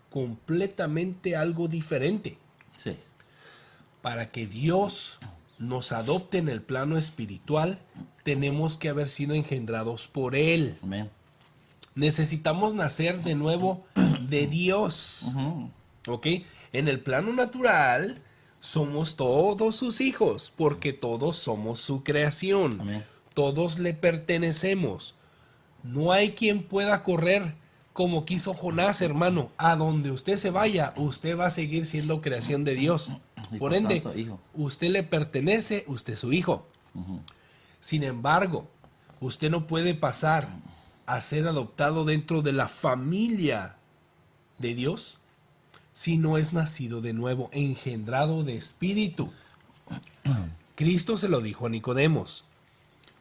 S1: completamente algo diferente.
S2: Sí.
S1: Para que Dios nos adopte en el plano espiritual, tenemos que haber sido engendrados por Él.
S2: Amén.
S1: Necesitamos nacer de nuevo de Dios. ¿Ok? En el plano natural, somos todos sus hijos, porque todos somos su creación.
S2: Amén.
S1: Todos le pertenecemos. No hay quien pueda correr como quiso Jonás, hermano. A donde usted se vaya, usted va a seguir siendo creación de Dios.
S2: Y
S1: Por ende,
S2: tanto, hijo.
S1: usted le pertenece, usted es su hijo. Sin embargo, Usted no puede pasar a ser adoptado dentro de la familia de Dios si no es nacido de nuevo, engendrado de espíritu. Cristo se lo dijo a Nicodemos.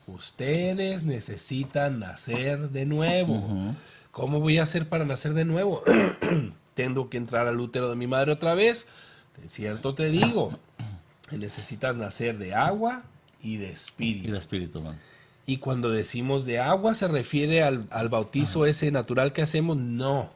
S1: Ustedes necesitan nacer de nuevo. ¿Cómo voy a hacer para nacer de nuevo? ¿Tengo que entrar al útero de mi madre otra vez? De cierto te digo, necesitas nacer de agua y de espíritu.
S2: Y de espíritu, man.
S1: Y cuando decimos de agua, ¿se refiere al bautizo ese natural que hacemos? No.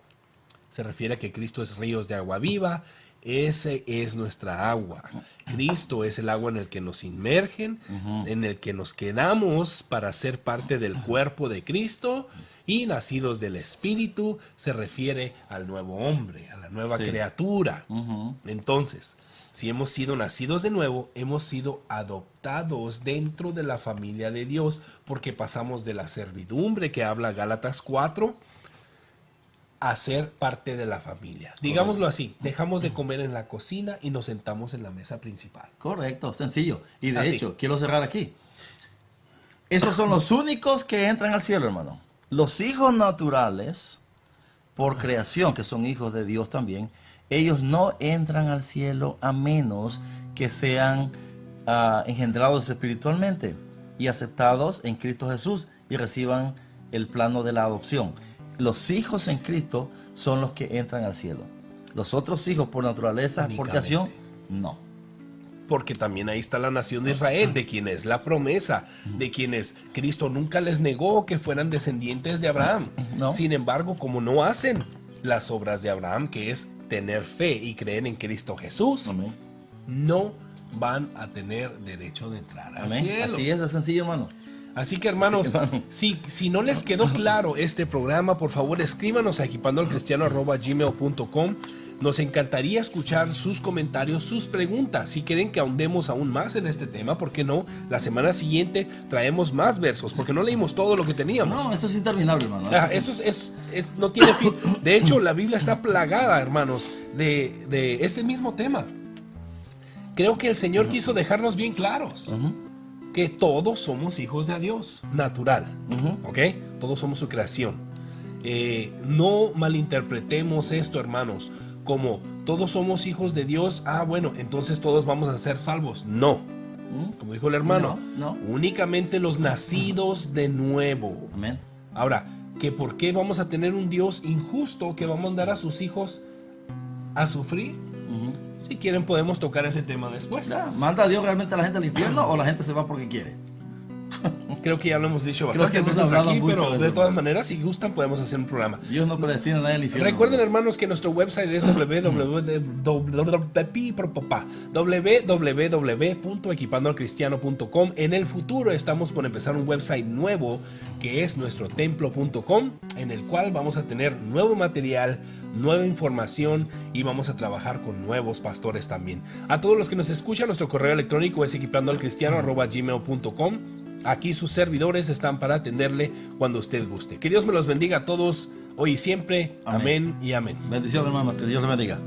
S1: Se refiere a que Cristo es ríos de agua viva. Ese es nuestra agua. Cristo es el agua en el que nos inmergen, en el que nos quedamos para ser parte del cuerpo de Cristo. Y nacidos del Espíritu se refiere al nuevo hombre, a la nueva criatura. Entonces, si hemos sido nacidos de nuevo, hemos sido adoptados dentro de la familia de Dios, porque pasamos de la servidumbre que habla Gálatas 4 a ser parte de la familia. Digámoslo así, dejamos de comer en la cocina y nos sentamos en la mesa principal.
S2: Correcto, sencillo. Y de
S1: Así.
S2: hecho, quiero cerrar aquí. Esos son los únicos que entran al cielo, hermano. Los hijos naturales, por creación, que son hijos de Dios también, ellos no entran al cielo a menos que sean engendrados espiritualmente y aceptados en Cristo Jesús y reciban el plano de la adopción. Los hijos en Cristo son los que entran al cielo. Los otros hijos por naturaleza, por
S1: Únicamente.
S2: creación, no.
S1: Porque también ahí está la nación de Israel, de quien es la promesa, de quienes Cristo nunca les negó que fueran descendientes de Abraham.
S2: No.
S1: Sin embargo, como no hacen las obras de Abraham, que es tener fe y creer en Cristo Jesús,
S2: Amén.
S1: no van a tener derecho de entrar al
S2: Amén.
S1: cielo.
S2: Así es de sencillo, hermano.
S1: Así que, hermanos,
S2: Así, hermano.
S1: si no les quedó claro este programa, por favor escríbanos a equipandoalcristiano@gmail.com. Nos encantaría escuchar sus comentarios, sus preguntas. Si quieren que ahondemos aún más en este tema, ¿por qué no? La semana siguiente traemos más versos, porque no leímos todo lo que teníamos.
S2: No, esto es interminable, hermano.
S1: Eso no tiene fin. De hecho, la Biblia está plagada, hermanos, de este mismo tema. Creo que el Señor quiso dejarnos bien claros que todos somos hijos de Dios, natural, ¿ok? Todos somos su creación. No malinterpretemos esto, hermanos, como todos somos hijos de Dios, bueno, entonces todos vamos a ser salvos. No, como dijo el hermano,
S2: No.
S1: únicamente los nacidos de nuevo.
S2: Amén.
S1: Ahora, ¿que por qué vamos a tener un Dios injusto que va a mandar a sus hijos a sufrir? Si quieren podemos tocar ese tema después.
S2: Ya, ¿manda a Dios realmente a la gente al infierno o la gente se va porque quiere?
S1: Creo que ya lo hemos dicho
S2: Creo que
S1: bastante
S2: hemos
S1: veces
S2: hablado
S1: aquí,
S2: mucho
S1: pero
S2: de
S1: de
S2: eso.
S1: todas maneras, si gustan, podemos hacer un programa.
S2: Dios no predestina a nadie al infierno.
S1: Recuerden, hermanos, que nuestro website es www.equipandoalcristiano.com. En el futuro estamos por empezar un website nuevo que es nuestrotemplo.com, en el cual vamos a tener nuevo material, nueva información y vamos a trabajar con nuevos pastores también. A todos los que nos escuchan, nuestro correo electrónico es equipandoalcristiano@gmail.com. Aquí sus servidores están para atenderle cuando usted guste. Que Dios me los bendiga a todos, hoy y siempre. Amén y amén.
S2: Bendiciones, hermano. Que Dios le bendiga.